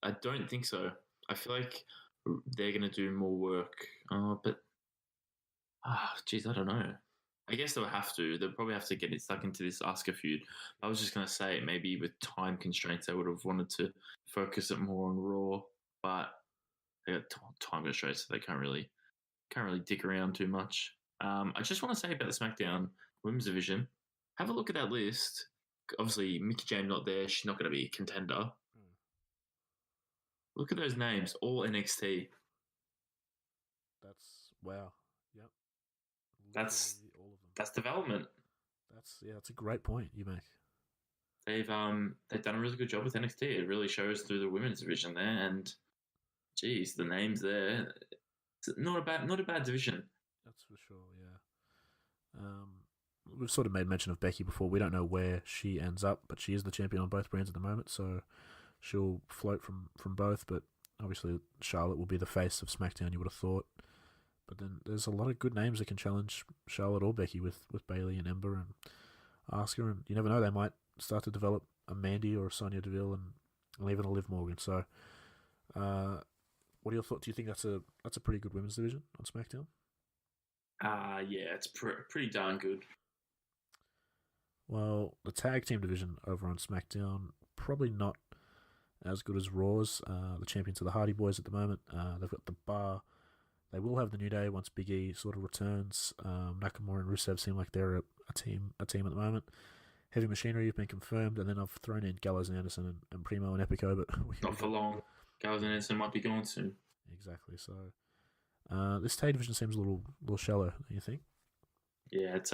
I don't think so. I feel like they're going to do more work. But, geez, I don't know. I guess they'll have to. They'll probably have to get it stuck into this Asuka feud. I was just going to say maybe with time constraints, they would have wanted to focus it more on Raw, but they got time constraints, so they can't really dick around too much. I just want to say about the SmackDown Women's Division, have a look at that list. Obviously, Mickie James not there. She's not going to be a contender. Look at those names, all NXT. That's wow. Yep. That's Literally all of them. That's development. That's a great point you make. They've done a really good job with NXT. It really shows through the women's division there, and geez, the names there. It's not a bad division. That's for sure. Yeah. We've sort of made mention of Becky before. We don't know where she ends up, but she is the champion on both brands at the moment, so she'll float from both. But obviously, Charlotte will be the face of SmackDown. You would have thought. But then there's a lot of good names that can challenge Charlotte or Becky with Bayley and Ember and Asuka, and you never know, they might start to develop a Mandy or a Sonya Deville and even a Liv Morgan. So, what are your thoughts? Do you think that's a pretty good women's division on SmackDown? Yeah, it's pretty darn good. Well, the tag team division over on SmackDown probably not as good as Raw's. The champions are the Hardy Boys at the moment. They've got the Bar. They will have the New Day once Big E sort of returns. Nakamura and Rusev seem like they're a team at the moment. Heavy Machinery have been confirmed, and then I've thrown in Gallows and Anderson and Primo and Epico, but not for long. Gallows and Anderson might be gone soon. Exactly. So this tag division seems a little shallow. Do you think? Yeah, it's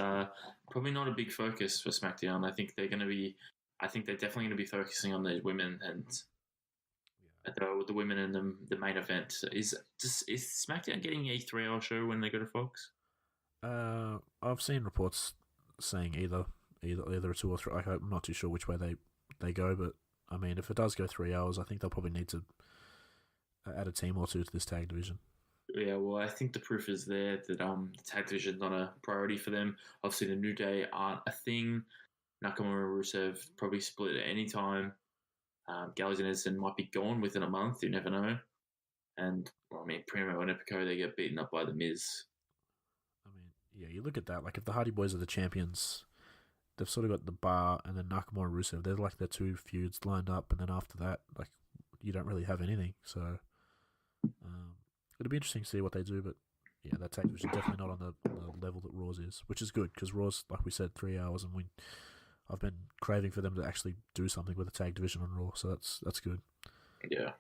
probably not a big focus for SmackDown. I think they're definitely going to be focusing on the women and the women in the main event. Is SmackDown getting a 3-hour show when they go to Fox? I've seen reports saying either a 2 or 3. I'm not too sure which way they go, but I mean, if it does go 3 hours, I think they'll probably need to add a team or two to this tag division. Yeah, well, I think the proof is there that the tag division is not a priority for them. Obviously, the New Day aren't a thing. Nakamura and Rusev probably split at any time. Gallows and Anderson might be gone within a month. You never know. And, well, I mean, Primo and Epico, they get beaten up by The Miz. I mean, yeah, you look at that. Like, if the Hardy Boys are the champions, they've sort of got the Bar and then Nakamura and Rusev. They're like their two feuds lined up. And then after that, like, you don't really have anything. So, it'll be interesting to see what they do. But, yeah, that tag division definitely not on the level that Raw's is, which is good because Raw's, like we said, 3 hours, and I've been craving for them to actually do something with the tag division on Raw, so that's good. Yeah.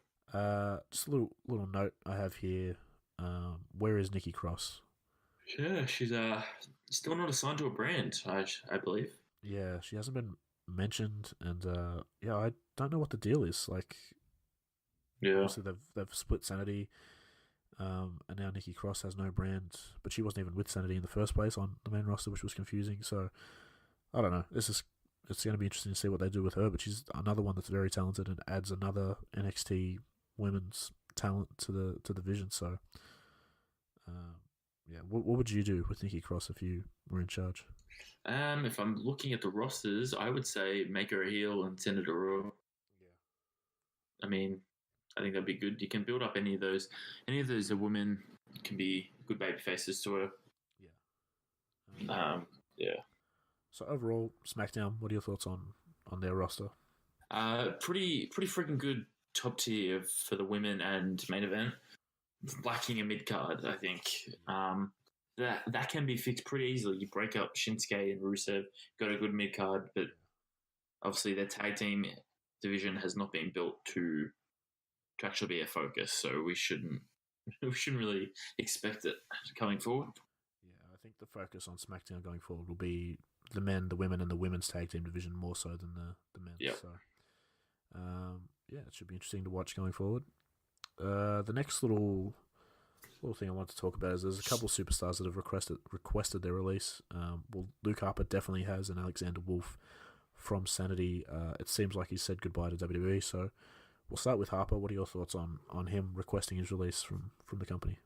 Just a little note I have here. Where is Nikki Cross? Yeah, she's still not assigned to a brand, I believe. Yeah, she hasn't been mentioned, and yeah, I don't know what the deal is. Like, yeah, obviously they've split Sanity, and now Nikki Cross has no brand, but she wasn't even with Sanity in the first place on the main roster, which was confusing. So I don't know. It's going to be interesting to see what they do with her, but she's another one that's very talented and adds another NXT women's talent to the division. So, yeah, what would you do with Nikki Cross if you were in charge? If I'm looking at the rosters, I would say make her a heel and send her to Raw. Yeah. I mean, I think that'd be good. You can build up any of those women can be good baby faces to her. Yeah. Yeah. So overall, SmackDown, what are your thoughts on their roster? Pretty freaking good top tier for the women and main event. Lacking a mid card, I think. That can be fixed pretty easily. You break up Shinsuke and Rusev, got a good mid card, but obviously their tag team division has not been built to actually be a focus. So we shouldn't really expect it coming forward. Yeah, I think the focus on SmackDown going forward will be the men, the women, and the women's tag team division more so than the men. Yep. So, yeah, it should be interesting to watch going forward. The next little thing I want to talk about is there's a couple of superstars that have requested their release. Well, Luke Harper definitely has, and Alexander Wolf from Sanity. It seems like he's said goodbye to WWE. So we'll start with Harper. What are your thoughts on him requesting his release from the company?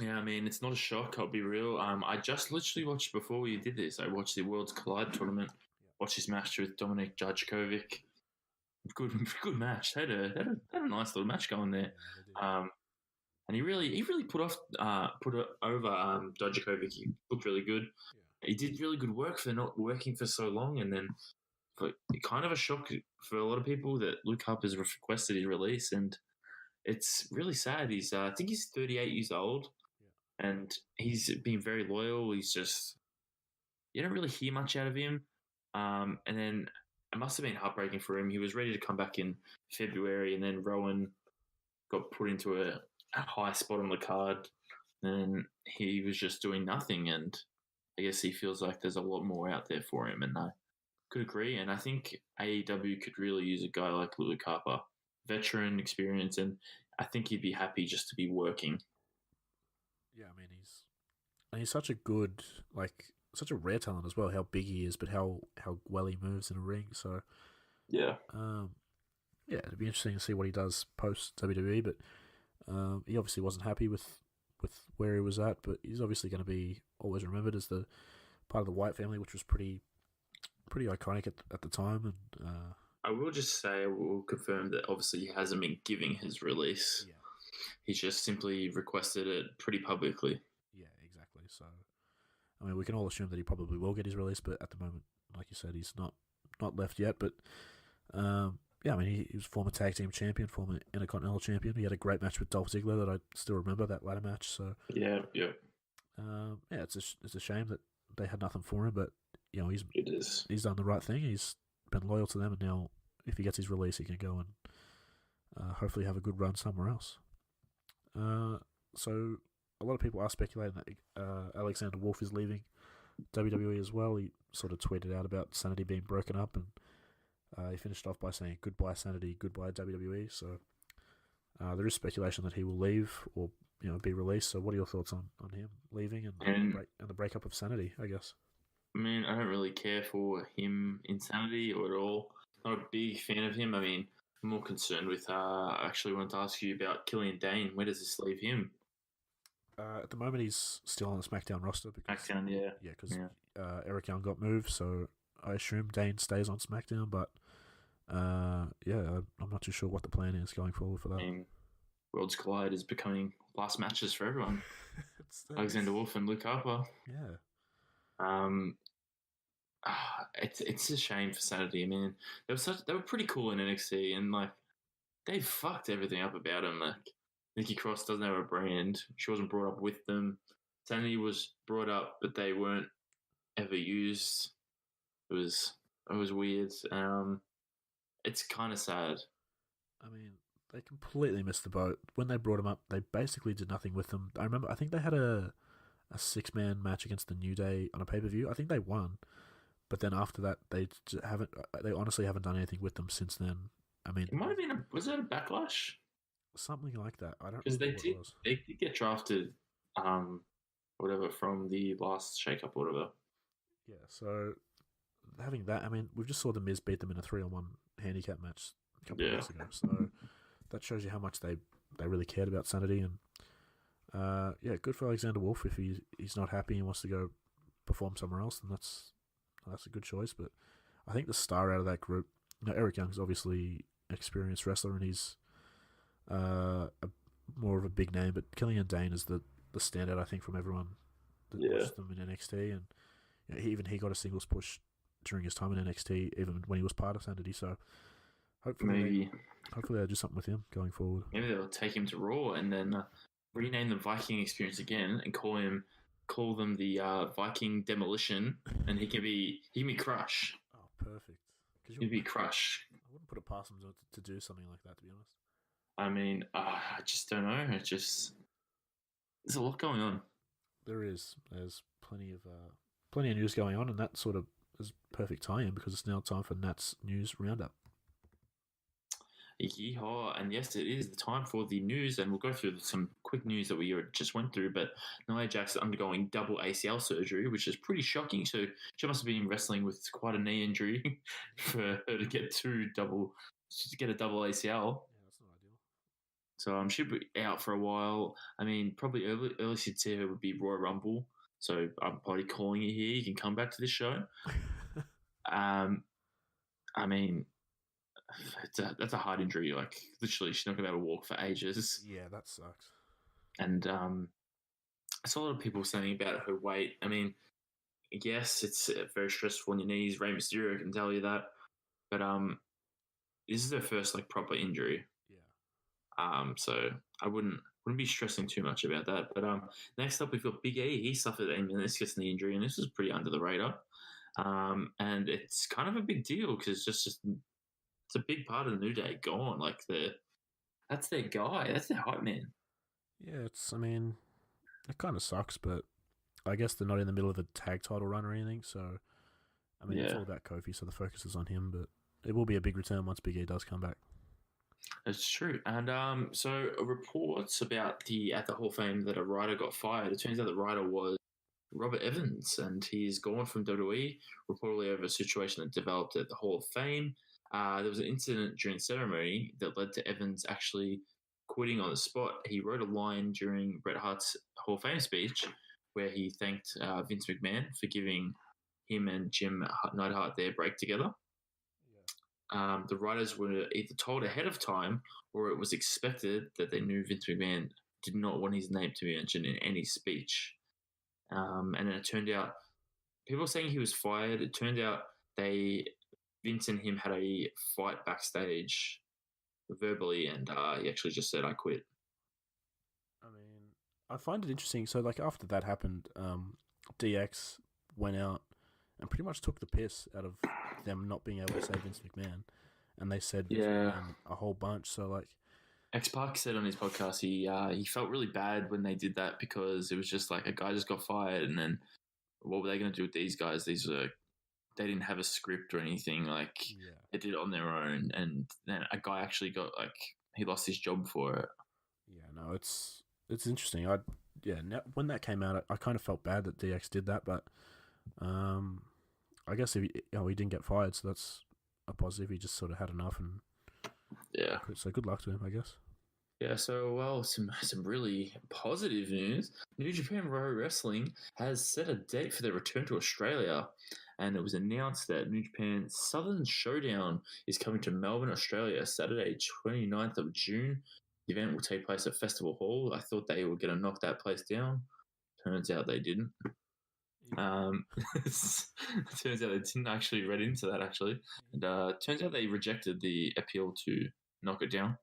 Yeah, I mean, it's not a shock, I'll be real. I just literally watched, before we did this, I watched the Worlds Collide tournament, watched his match with Dominik Dijakovic. good match. They had a nice little match going there. Yeah, And he really put it over Dijakovic. He looked really good. yeah. He did really good work for not working for so long, and then for kind of a shock for a lot of people that Luke Harper's requested his release, and it's really sad. He's I think he's 38 years old, and he's been very loyal. He's just you don't really hear much out of him, and then it must have been heartbreaking for him. He was ready to come back in February, and then Rowan got put into a high spot on the card, and he was just doing nothing. And I guess he feels like there's a lot more out there for him, and I could agree. And I think AEW could really use a guy like Luke Harper, veteran experience, and I think he'd be happy just to be working. Yeah, I mean he's such a good such a rare talent as well. How big he is, but how well he moves in a ring. So yeah, it'd be interesting to see what he does post WWE. But he obviously wasn't happy with where he was at. But he's obviously going to be always remembered as the part of the Wyatt family, which was pretty iconic at the time. And I will just say, I will confirm that obviously he hasn't been giving his release. Yeah. He's just simply requested it pretty publicly. Yeah, exactly. So, I mean, we can all assume that he probably will get his release, but at the moment, like you said, he's not left yet. But yeah, I mean, he was former tag team champion, former Intercontinental champion. He had a great match with Dolph Ziggler that I still remember, that ladder match. So yeah. It's a shame that they had nothing for him, but you know he's done the right thing. He's been loyal to them, and now if he gets his release, he can go and hopefully have a good run somewhere else. So a lot of people are speculating that Alexander Wolf is leaving WWE as well. He sort of tweeted out about Sanity being broken up, and he finished off by saying goodbye Sanity, goodbye WWE. So there is speculation that he will leave or be released. So what are your thoughts on him leaving and the breakup of Sanity, I guess? I mean, I don't really care for him in Sanity or at all. Not a big fan of him. I mean, I'm more concerned with. I actually wanted to ask you about Killian Dane. Where does this leave him? At the moment, he's still on the SmackDown roster. SmackDown, yeah. Yeah, because Eric Young got moved, so I assume Dane stays on SmackDown. But I'm not too sure what the plan is going forward for that. I mean, Worlds Collide is becoming last matches for everyone. Alexander Wolf and Luke Harper. Yeah. It's a shame for Sanity. I mean, they were pretty cool in NXT, and like they fucked everything up about them. Like Nikki Cross doesn't have a brand; she wasn't brought up with them. Sanity was brought up, but they weren't ever used. It was weird. It's kind of sad. I mean, they completely missed the boat when they brought them up. They basically did nothing with them. I think they had a 6-man match against the New Day on a pay-per-view. I think they won. But then after that, they honestly haven't done anything with them since then. I mean, it might have been was that a Backlash? Something like that. I don't. Because they did get drafted, whatever from the last shake-up or whatever. Yeah. So having that, I mean, we just saw the Miz beat them in a 3-on-1 handicap match a couple of weeks ago. So that shows you how much they really cared about Sanity. And good for Alexander Wolf. If he's not happy and wants to go perform somewhere else, then that's a good choice. But I think the star out of that group, Eric Young's obviously an experienced wrestler, and he's more of a big name. But Killian Dane is the standout, I think, from everyone that watched them in NXT, and he got a singles push during his time in NXT, even when he was part of Sanity. So hopefully they'll do something with him going forward. Maybe they'll take him to Raw and then rename the Viking Experience again and call them the Viking Demolition, and he can be Crush. Oh, perfect. He'd be Crush. I wouldn't put it past him to do something like that, to be honest. I mean, I just don't know. There's a lot going on. There's plenty of news going on, and that sort of is perfect tie-in because it's now time for Nat's news roundup. Yeehaw, and yes, it is the time for the news, and we'll go through some quick news that we just went through, but Nia Jax is undergoing double ACL surgery, which is pretty shocking, so she must have been wrestling with quite a knee injury for her to get a double ACL. Yeah, that's not ideal. So she'll be out for a while. I mean, probably earliest you'd see her would be Royal Rumble, so I'm probably calling you here. You can come back to this show. I mean, that's a hard injury. Like literally, she's not going to be able to walk for ages. Yeah, that sucks. And I saw a lot of people saying about her weight. I mean, yes, it's very stressful on your knees. Rey Mysterio can tell you that. But this is her first like proper injury. Yeah. So I wouldn't be stressing too much about that. But next up we've got Big E. He suffered a meniscus knee injury, and this was pretty under the radar. And it's kind of a big deal because it's a big part of the New Day gone. Like that's their guy. That's their hype man. Yeah, I mean, it kind of sucks, but I guess they're not in the middle of a tag title run or anything. So, I mean, it's all about Kofi, so the focus is on him. But it will be a big return once Big E does come back. That's true. And so reports about at the Hall of Fame that a writer got fired. It turns out the writer was Robert Evans, and he's gone from WWE, reportedly over a situation that developed at the Hall of Fame. There was an incident during the ceremony that led to Evans actually quitting on the spot. He wrote a line during Bret Hart's Hall of Fame speech where he thanked Vince McMahon for giving him and Jim Neidhart their break together. The writers were either told ahead of time or it was expected that they knew Vince McMahon did not want his name to be mentioned in any speech. And then it turned out, people were saying he was fired. It turned out Vince and him had a fight backstage verbally, and he actually just said, "I quit." I mean, I find it interesting. So, like, after that happened, DX went out and pretty much took the piss out of them not being able to say Vince McMahon, and they said Vince McMahon a whole bunch. So, like, X-Pac said on his podcast he felt really bad when they did that because it was just like a guy just got fired, and then what were they going to do with these guys? They didn't have a script or anything. Like they did it on their own, and then a guy actually got he lost his job for it. Yeah, no, it's interesting. When that came out, I kind of felt bad that DX did that, but I guess he didn't get fired, so that's a positive. He just sort of had enough, and so good luck to him, I guess. Yeah, so some really positive news. New Japan Pro Wrestling has set a date for their return to Australia, and it was announced that New Japan Southern Showdown is coming to Melbourne, Australia, Saturday, 29th of June. The event will take place at Festival Hall. I thought they were going to knock that place down. Turns out they didn't. It turns out they didn't actually read into that, actually. And turns out they rejected the appeal to knock it down.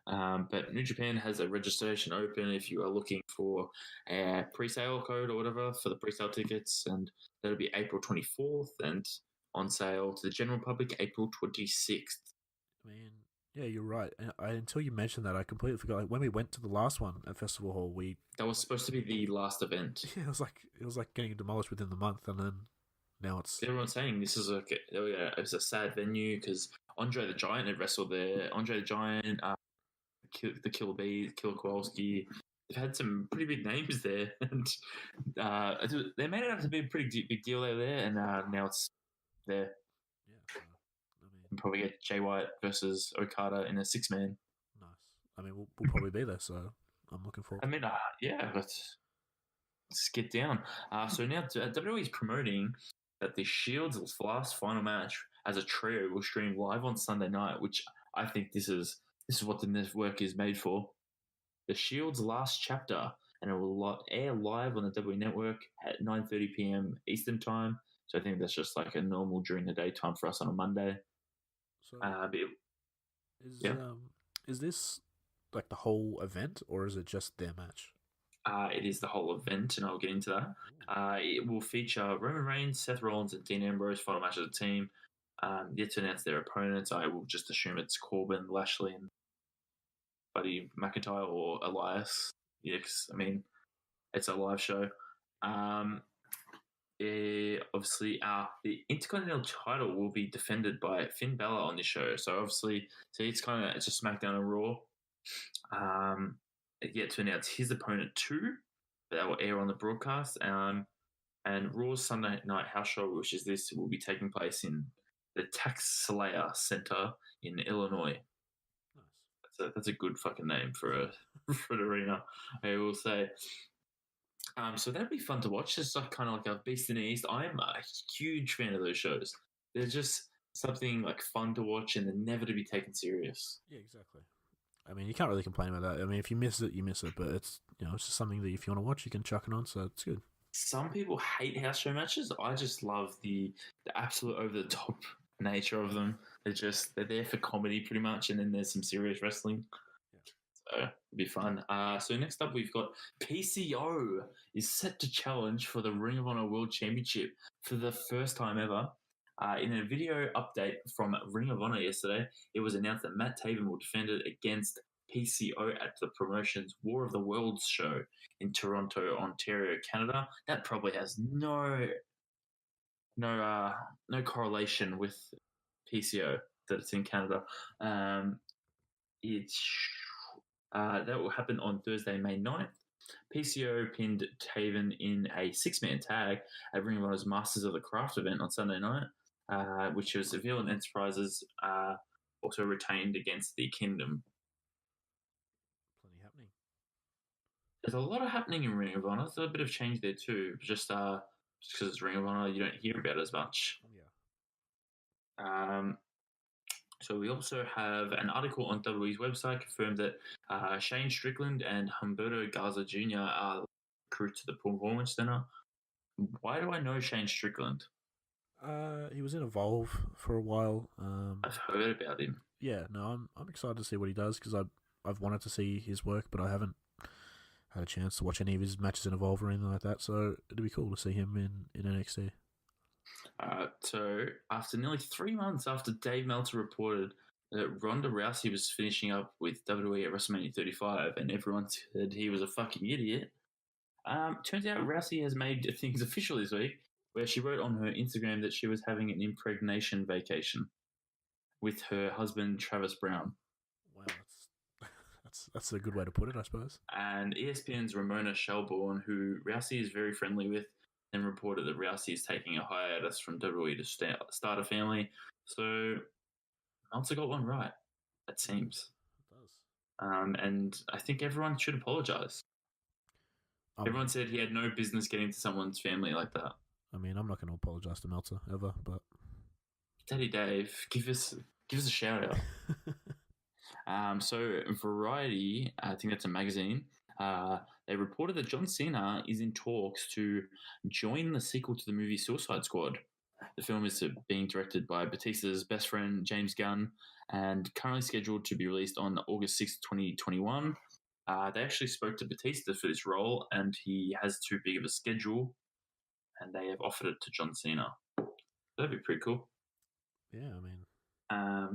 But New Japan has a registration open if you are looking for a pre-sale code or whatever for the pre-sale tickets, and that'll be April 24th and on sale to the general public April 26th. Man, yeah, you're right. Until you mentioned that, I completely forgot. Like when we went to the last one at Festival Hall, that was supposed to be the last event. Yeah, it was like getting demolished within the month, and then now it's everyone's saying this is it's a sad venue because Andre the Giant had wrestled there. Andre the Giant. The Killer Bees, Killer Kowalski. They've had some pretty big names there, and they made it up to be a pretty big deal over there, and now it's there. Yeah, and probably get Jay White versus Okada in a 6-man. Nice. I mean, we'll probably be there, so I'm looking forward. I mean, let's get down. So now WWE is promoting that the Shield's last final match as a trio will stream live on Sunday night, which I think this is what the network is made for. The Shield's last chapter, and it will air live on the WWE Network at 9:30 p.m. Eastern Time. So I think that's just like a normal during the day time for us on a Monday. So is this like the whole event, or is it just their match? It is the whole event, and I'll get into that. It will feature Roman Reigns, Seth Rollins, and Dean Ambrose final match as a team. Yet to announce their opponents, I will just assume it's Corbin, Lashley, and Buddy McIntyre or Elias. Yeah, because I mean, it's a live show. Obviously, the Intercontinental title will be defended by Finn Balor on this show. So obviously, it's a SmackDown and Raw. Yet to announce his opponent too, but that will air on the broadcast. And Raw's Sunday Night House Show, which is this, will be taking place in the Tax Slayer Center in Illinois. Nice. That's a good fucking name for an arena, I will say. So that'd be fun to watch. It's like kind of like a Beast in the East. I'm a huge fan of those shows. They're just something like fun to watch and then never to be taken serious. Yeah, exactly. I mean, you can't really complain about that. I mean, if you miss it, you miss it. But it's it's just something that if you want to watch, you can chuck it on. So it's good. Some people hate house show matches. I just love the absolute over the top nature of them. They're there for comedy pretty much, and then there's some serious wrestling. So it'll be fun. So next up, we've got PCO is set to challenge for the Ring of Honor World Championship for the first time ever. In a video update from Ring of Honor yesterday, it was announced that Matt Taven will defend it against PCO at the promotion's War of the Worlds show in Toronto, Ontario, Canada. That probably has no correlation with PCO that it's in Canada. That will happen on Thursday, May 9th. PCO pinned Taven in a 6-man tag at Ring of Honor's Masters of the Craft event on Sunday night, which was Villain Enterprises also retained against the Kingdom. Plenty happening. There's a lot happening in Ring of Honor. There's a bit of change there too. Just because it's Ring of Honor, you don't hear about it as much. Yeah. So we also have an article on WWE's website confirmed that Shane Strickland and Humberto Garza Jr. are recruited to the Performance Center. Why do I know Shane Strickland? He was in Evolve for a while. I've heard about him. Yeah, no, I'm excited to see what he does because I've wanted to see his work, but I haven't had a chance to watch any of his matches in Evolve or anything like that. So it'd be cool to see him in NXT. So after nearly 3 months after Dave Meltzer reported that Ronda Rousey was finishing up with WWE at WrestleMania 35 and everyone said he was a fucking idiot, turns out Rousey has made things official this week where she wrote on her Instagram that she was having an impregnation vacation with her husband Travis Brown. Wow, that's a good way to put it, I suppose. And ESPN's Ramona Shelbourne, who Rousey is very friendly with, then reported that Rousey is taking a hiatus from WWE to start a family. So Meltzer got one right, it seems. It does. And I think everyone should apologise. Everyone said he had no business getting to someone's family like that. I mean, I'm not going to apologise to Meltzer ever, but Daddy Dave, give us a shout out. So Variety, I think that's a magazine. They reported that John Cena is in talks to join the sequel to the movie Suicide Squad. The film is being directed by Batista's best friend, James Gunn, and currently scheduled to be released on August 6th, 2021. They actually spoke to Batista for this role, and he has too big of a schedule, and they have offered it to John Cena. That'd be pretty cool. Yeah, I mean... I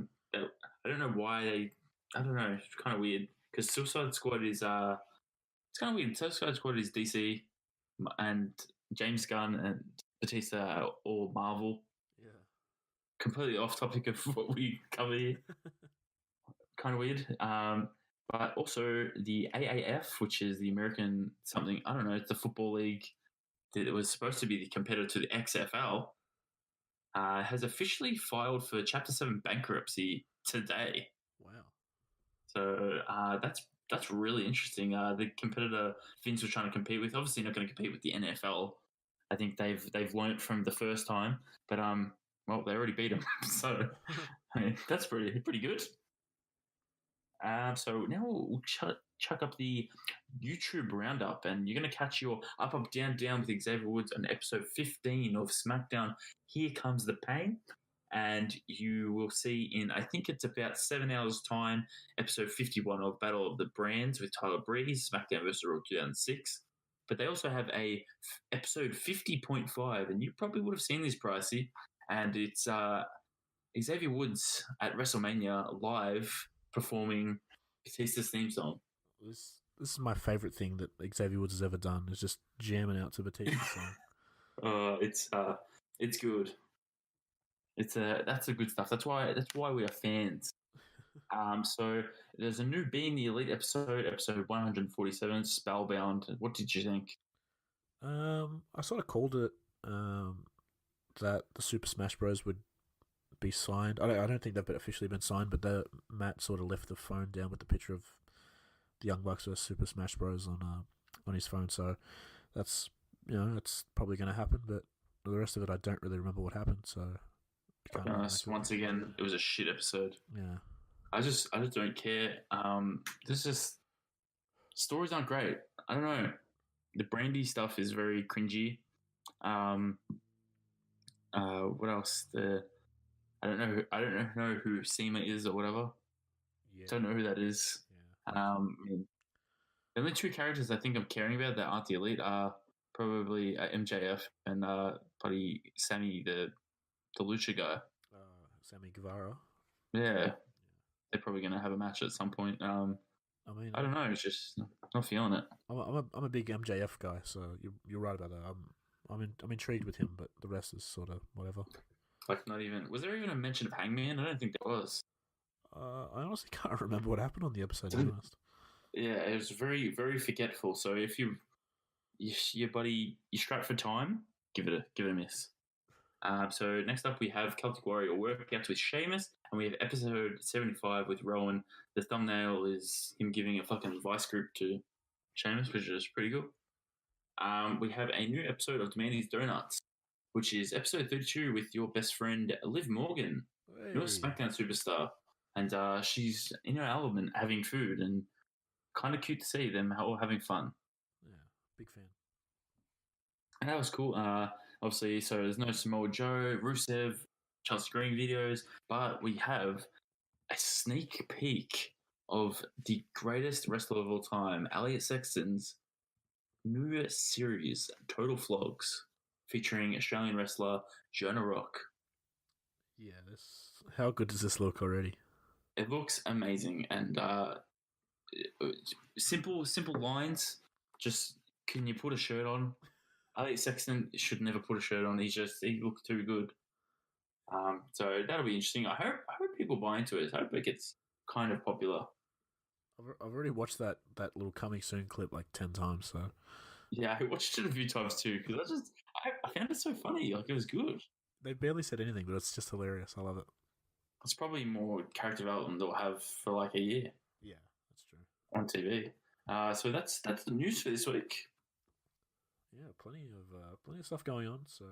don't know why I don't know, it's kind of weird, because Suicide Squad is... it's kind of weird. Suicide Squad is DC, and James Gunn and Batista are all Marvel. Yeah. Completely off topic of what we cover here. Kind of weird. But also the AAF, which is the American something, I don't know, it's the football league that was supposed to be the competitor to the XFL, has officially filed for Chapter 7 bankruptcy today. Wow. So that's really interesting. The competitor Vince was trying to compete with, obviously not going to compete with the NFL. I think they've learnt from the first time, but well, they already beat them, so I mean, that's pretty good. So now we'll chuck up the YouTube roundup, and you're going to catch your up, down with Xavier Woods on episode 15 of SmackDown. Here Comes the Pain. And you will see in, I think it's about 7 hours' time, episode 51 of Battle of the Brands with Tyler Breeze, SmackDown vs. Raw 2006. But they also have a episode 50.5, and you probably would have seen this, Pricey, and it's Xavier Woods at WrestleMania live performing Batista's theme song. This is my favourite thing that Xavier Woods has ever done, is just jamming out to Batista's song. It's good. That's the good stuff. That's why we are fans. So there's a new Being the Elite episode 147, Spellbound. What did you think? I sort of called it that the Super Smash Bros would be signed. I don't think they've officially been signed, but Matt sort of left the phone down with the picture of the Young Bucks versus Super Smash Bros on his phone. So that's it's probably going to happen. But the rest of it, I don't really remember what happened. So To be honest, once again, it was a shit episode. Yeah. I just don't care. This just stories aren't great. I don't know. The Brandy stuff is very cringy. What else? I don't know. I don't know who Seema is or whatever. Yeah. Don't know who that is. Yeah. I mean, the only two characters I think I'm caring about that aren't the elite are probably MJF and buddy Sammy, the Lucha guy. Sammy Guevara. Yeah, they're probably going to have a match at some point. I mean, I don't know. It's just not feeling it. I'm a big MJF guy, so you're right about that. I'm intrigued with him, but the rest is sort of whatever. Like, not even. Was there even a mention of Hangman? I don't think there was. I honestly can't remember what happened on the episode, to be honest. Yeah, it was very, very forgetful. So if your buddy, you're strapped for time, give it a miss. So next up we have Celtic Warrior Workouts with Sheamus, and we have episode 75 with Rowan. The thumbnail is him giving a fucking vice grip to Sheamus, which is pretty cool. We have a new episode of Demandy's Donuts, which is episode 32 with your best friend Liv Morgan, your SmackDown superstar. And she's in her element having food, and kind of cute to see them all having fun. Yeah, big fan. And that was cool. Obviously, so there's no Samoa Joe, Rusev, Chelsea Green videos, but we have a sneak peek of the greatest wrestler of all time, Elliot Sexton's new series, Total Flogs, featuring Australian wrestler Jonah Rock. Yeah, how good does this look already? It looks amazing, and simple lines. Just, can you put a shirt on? Elliot Sexton should never put a shirt on. He looks too good. So that'll be interesting. I hope people buy into it. I hope it gets kind of popular. I've already watched that little coming soon clip like 10 times. So yeah, I watched it a few times too because I found it so funny. Like, it was good. They barely said anything, but it's just hilarious. I love it. It's probably more character development they'll have for like a year. Yeah, that's true. On TV. So that's the news for this week. Yeah, plenty of stuff going on. So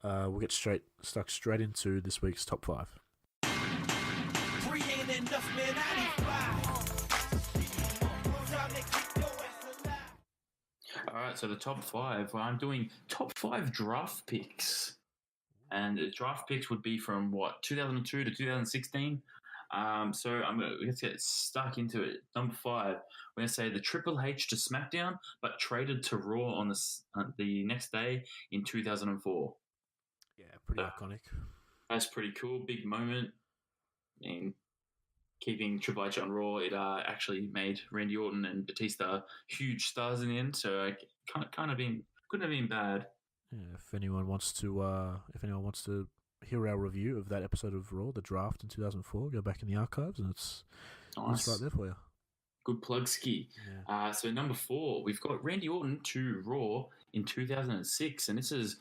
we'll get stuck straight into this week's top 5. All right, so the top 5. Well, I'm doing top 5 draft picks. And the draft picks would be from, 2002 to 2016? So let's get stuck into it. Number 5, we're going to say the Triple H to SmackDown, but traded to Raw on the next day in 2004. Yeah, pretty iconic. That's pretty cool. Big moment. I mean, keeping Triple H on Raw, it actually made Randy Orton and Batista huge stars in the end. So it couldn't have been bad. Yeah, if anyone wants to hear our review of that episode of Raw, the draft in 2004, go back in the archives, and it's right there for you. Good plug, Ski. Yeah. So number 4, we've got Randy Orton to Raw in 2006, and this is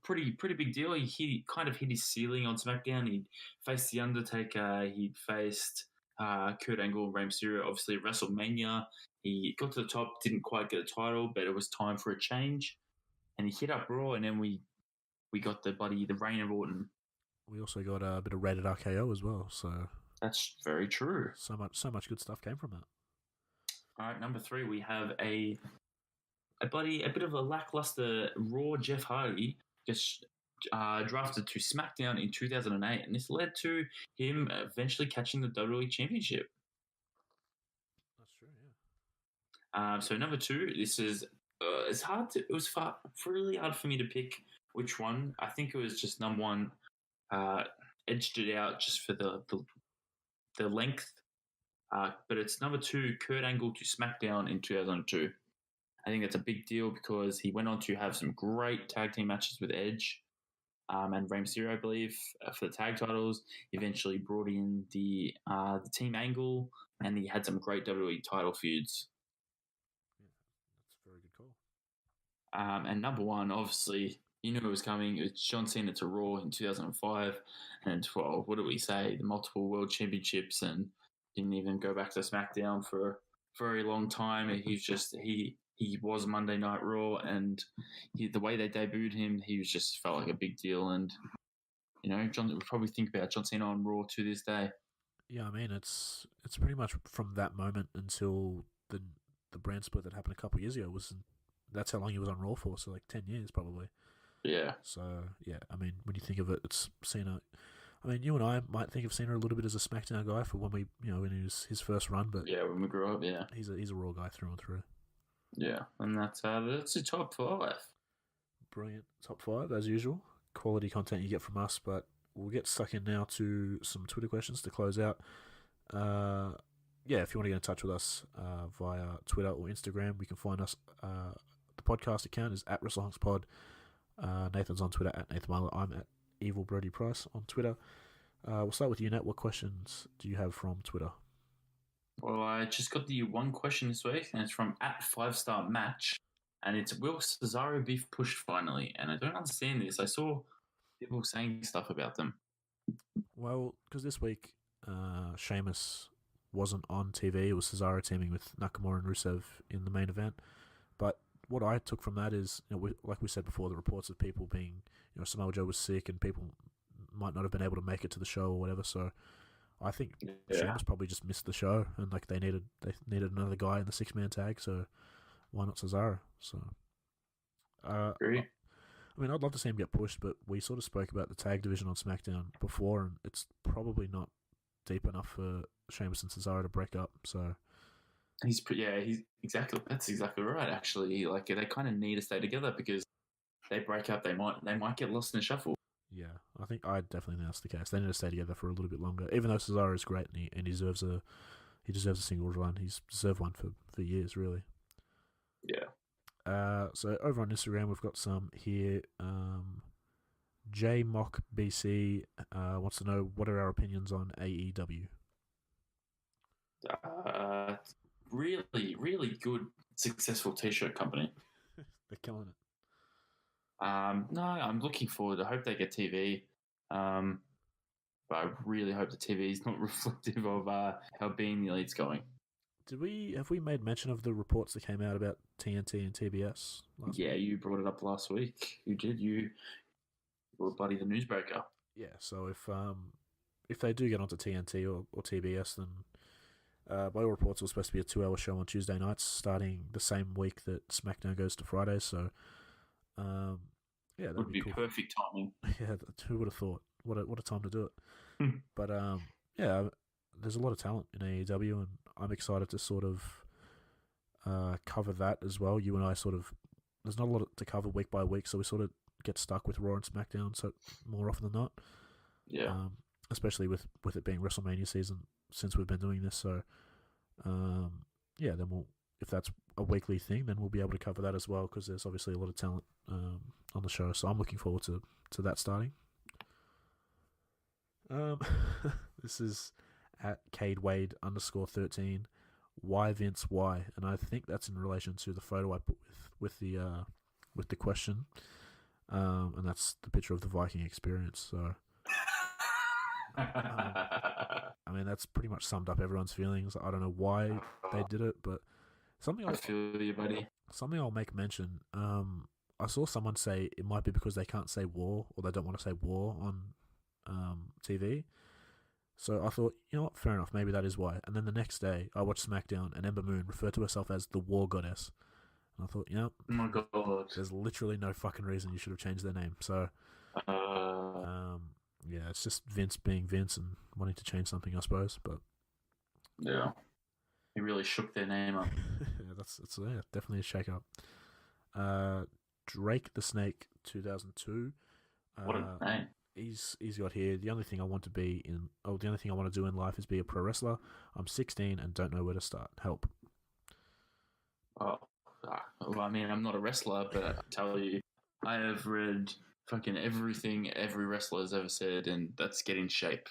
pretty big deal. He kind of hit his ceiling on SmackDown. He faced The Undertaker. He faced Kurt Angle, Rey Mysterio. Obviously, WrestleMania. He got to the top, didn't quite get a title, but it was time for a change. And he hit up Raw, and then we got the reign of Orton. We also got a bit of rated RKO as well, so that's very true. So much good stuff came from that. All right, number 3, we have a bit of a lackluster Raw Jeff Hardy gets drafted to SmackDown in 2008, and this led to him eventually catching the WWE Championship. That's true, yeah. So number 2, this is it was really hard for me to pick which one. I think it was just number 1 edged it out just for the length. But it's number 2, Kurt Angle to SmackDown in 2002. I think that's a big deal because he went on to have some great tag team matches with Edge and Rey Mysterio, I believe, for the tag titles. He eventually brought in the Team Angle, and he had some great WWE title feuds. Yeah, that's a very good call. And number 1, obviously, you knew it was coming. It was John Cena to Raw in 2005. And, well, what do we say? The multiple world championships, and didn't even go back to SmackDown for a very long time. He was Monday Night Raw, and the way they debuted him, he was just felt like a big deal. And John would probably think about John Cena on Raw to this day. Yeah, I mean it's pretty much from that moment until the brand split that happened a couple of years ago. That's how long he was on Raw for, so like 10 years probably. Yeah. So yeah, I mean when you think of it, it's Cena. I mean, you and I might think of Cena a little bit as a SmackDown guy for when when he was his first run, but yeah, when we grew up, yeah, he's a Raw guy through and through. Yeah, and that's the top 5. Brilliant top 5 as usual. Quality content you get from us, but we'll get stuck in now to some Twitter questions to close out. If you want to get in touch with us via Twitter or Instagram, we can find us. The podcast account is at Wrestle Hunks Pod. Nathan's on Twitter at Nathan Myler. I'm at Evil Brody Price on Twitter. We'll start with you, Nat. What questions do you have from Twitter? Well, I just got the one question this week, and it's from at 5-Star Match, and it's will Cesaro be pushed finally? And I don't understand this. I saw people saying stuff about them. Well, because this week Sheamus wasn't on TV. It was Cesaro teaming with Nakamura and Rusev in the main event. But what I took from that is, like we said before, the reports of people being, Samoa Joe was sick and people might not have been able to make it to the show or whatever. So I think Sheamus probably just missed the show, and like they needed another guy in the 6-man tag. So why not Cesaro? So Agree. I mean, I'd love to see him get pushed, but we sort of spoke about the tag division on SmackDown before, and it's probably not deep enough for Sheamus and Cesaro to break up. So he's exactly right. Actually, like they kind of need to stay together because they break up, they might get lost in the shuffle. Yeah, I definitely think that's the case. They need to stay together for a little bit longer. Even though Cesaro is great and he deserves a singles run, he's deserved one for years, really. Yeah. So over on Instagram, we've got some here. JMockBC wants to know what are our opinions on AEW. Really, really good, successful T-shirt company. They're killing it. No, I'm looking forward. I hope they get TV. But I really hope the TV is not reflective of how Being the Elite's going. Have we made mention of the reports that came out about TNT and TBS? You brought it up last week. You did. You were bloody the newsbreaker. Yeah. So if they do get onto TNT or TBS, then by all reports, it was supposed to be a 2-hour show on Tuesday nights, starting the same week that SmackDown goes to Friday. So, that would be cool. Perfect timing. Yeah, who would have thought? What a time to do it. But there's a lot of talent in AEW, and I'm excited to sort of cover that as well. You and I there's not a lot to cover week by week, so we sort of get stuck with Raw and SmackDown so more often than not. Yeah. Especially with it being WrestleMania season since we've been doing this. So, then if that's a weekly thing, then we'll be able to cover that as well because there's obviously a lot of talent on the show. So I'm looking forward to that starting. This is at CadeWade_13. Why Vince? Why? And I think that's in relation to the photo I put with the question, and that's the picture of the Viking Experience. So, I mean, that's pretty much summed up everyone's feelings. I don't know why they did it, but something I feel you, buddy. Something I'll make mention. I saw someone say it might be because they can't say war or they don't want to say war on TV. So I thought, you know what, fair enough, maybe that is why. And then the next day, I watched SmackDown, and Ember Moon referred to herself as the War Goddess. And I thought, oh my god, there's literally no fucking reason you should have changed their name. So, it's just Vince being Vince and wanting to change something, I suppose. But yeah, he really shook their name up. That's definitely a shake up. Drake the Snake 2002. What a name. He's got here. The only thing I want to do in life is be a pro wrestler. I'm 16 and don't know where to start. Help. Oh, well, I mean, I'm not a wrestler, but I tell you, I have read fucking everything every wrestler has ever said, and that's get in shape.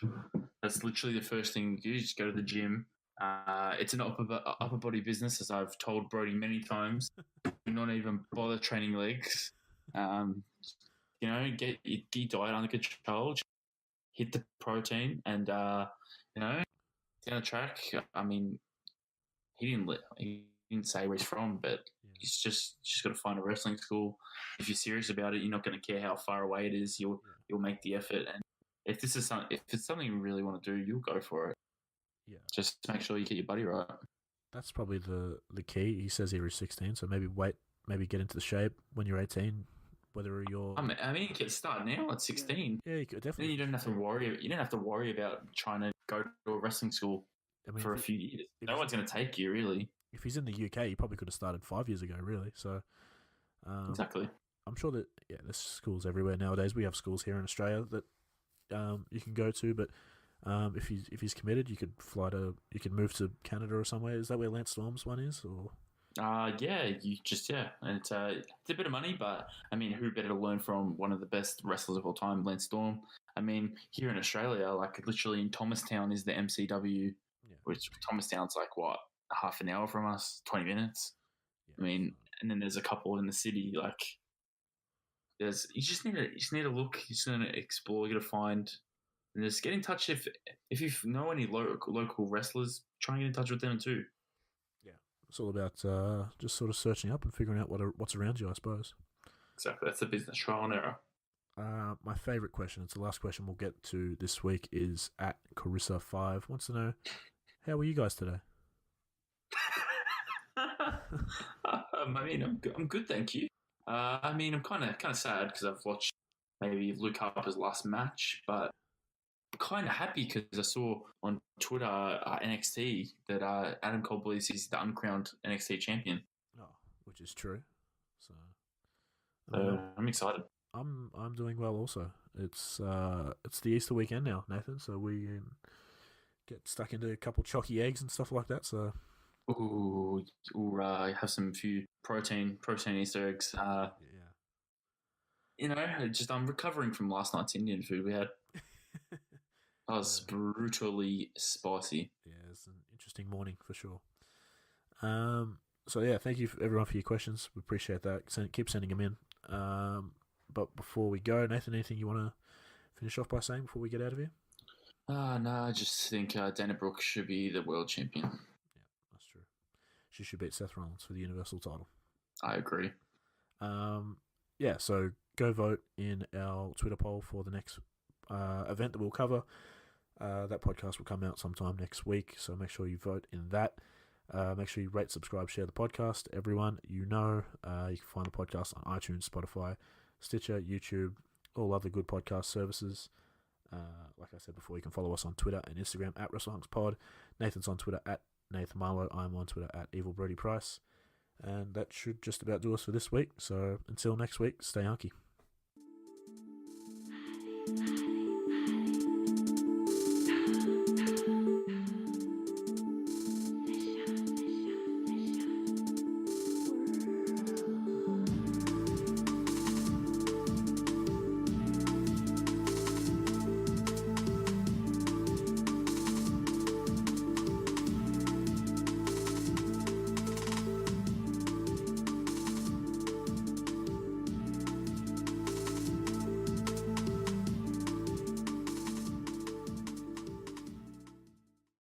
That's literally the first thing you do. Just go to the gym. It's an upper body business, as I've told Brody many times. Do not even bother training legs. Get your diet under control, hit the protein, and down the track. I mean, he didn't say where he's from, but he's just got to find a wrestling school. If you're serious about it, you're not going to care how far away it is. You'll make the effort, and if it's something you really want to do, you'll go for it. Yeah. Just make sure you get your body right. That's probably the key. He says here he's 16, so maybe get into the shape when you're 18. Whether you're, I mean, you can start now at 16. yeah, you could definitely. Then you don't have to worry. You don't have to worry about trying to go to a wrestling school for a few years. No one's going to take you, really. If he's in the UK, he probably could have started 5 years ago, really. So, exactly. I'm sure that there's schools everywhere nowadays. We have schools here in Australia that you can go to, but if he's committed, you could move to Canada or somewhere. Is that where Lance Storm's one is, or? And it's a bit of money, but I mean, who better to learn from one of the best wrestlers of all time, Lance Storm? I mean, here in Australia, like literally in Thomastown is the MCW, which Thomastown's like what, half an hour from us, 20 minutes. Yeah, I mean, and then there's a couple in the city. Like, you just need to look. You just need to explore. You got to find, and just get in touch if you know any local wrestlers. Try and get in touch with them too. It's all about just sort of searching up and figuring out what's around you, I suppose. Exactly. That's the business trial and error. My favourite question, it's the last question we'll get to this week, is at Carissa5. Wants to know, how were you guys today? I mean, I'm good, thank you. I mean, I'm kind of sad because I've watched maybe Luke Harper's last match, but kind of happy because I saw on Twitter NXT that Adam Cole believes he's the uncrowned NXT champion. Oh, which is true. So I'm excited. I'm doing well also. It's the Easter weekend now, Nathan. So we get stuck into a couple chalky eggs and stuff like that. So have some few protein Easter eggs. You know, I'm recovering from last night's Indian food we had. That was brutally spicy. Yeah, it's an interesting morning for sure. So yeah, thank you everyone for your questions. We appreciate that. Keep sending them in. But before we go, Nathan, anything you want to finish off by saying before we get out of here? No, I just think Dana Brooke should be the world champion. Yeah, that's true. She should beat Seth Rollins for the Universal title. I agree. Yeah, so go vote in our Twitter poll for the next event that we'll cover. That podcast will come out sometime next week, so make sure you vote in that. Make sure you rate, subscribe, share the podcast. Everyone, you can find the podcast on iTunes, Spotify, Stitcher, YouTube, all other good podcast services. Like I said before, you can follow us on Twitter and Instagram at WrestleHunksPod. Nathan's on Twitter at Nathan Marlowe. I'm on Twitter at Evil Brody Price. And that should just about do us for this week. So until next week, stay hunky.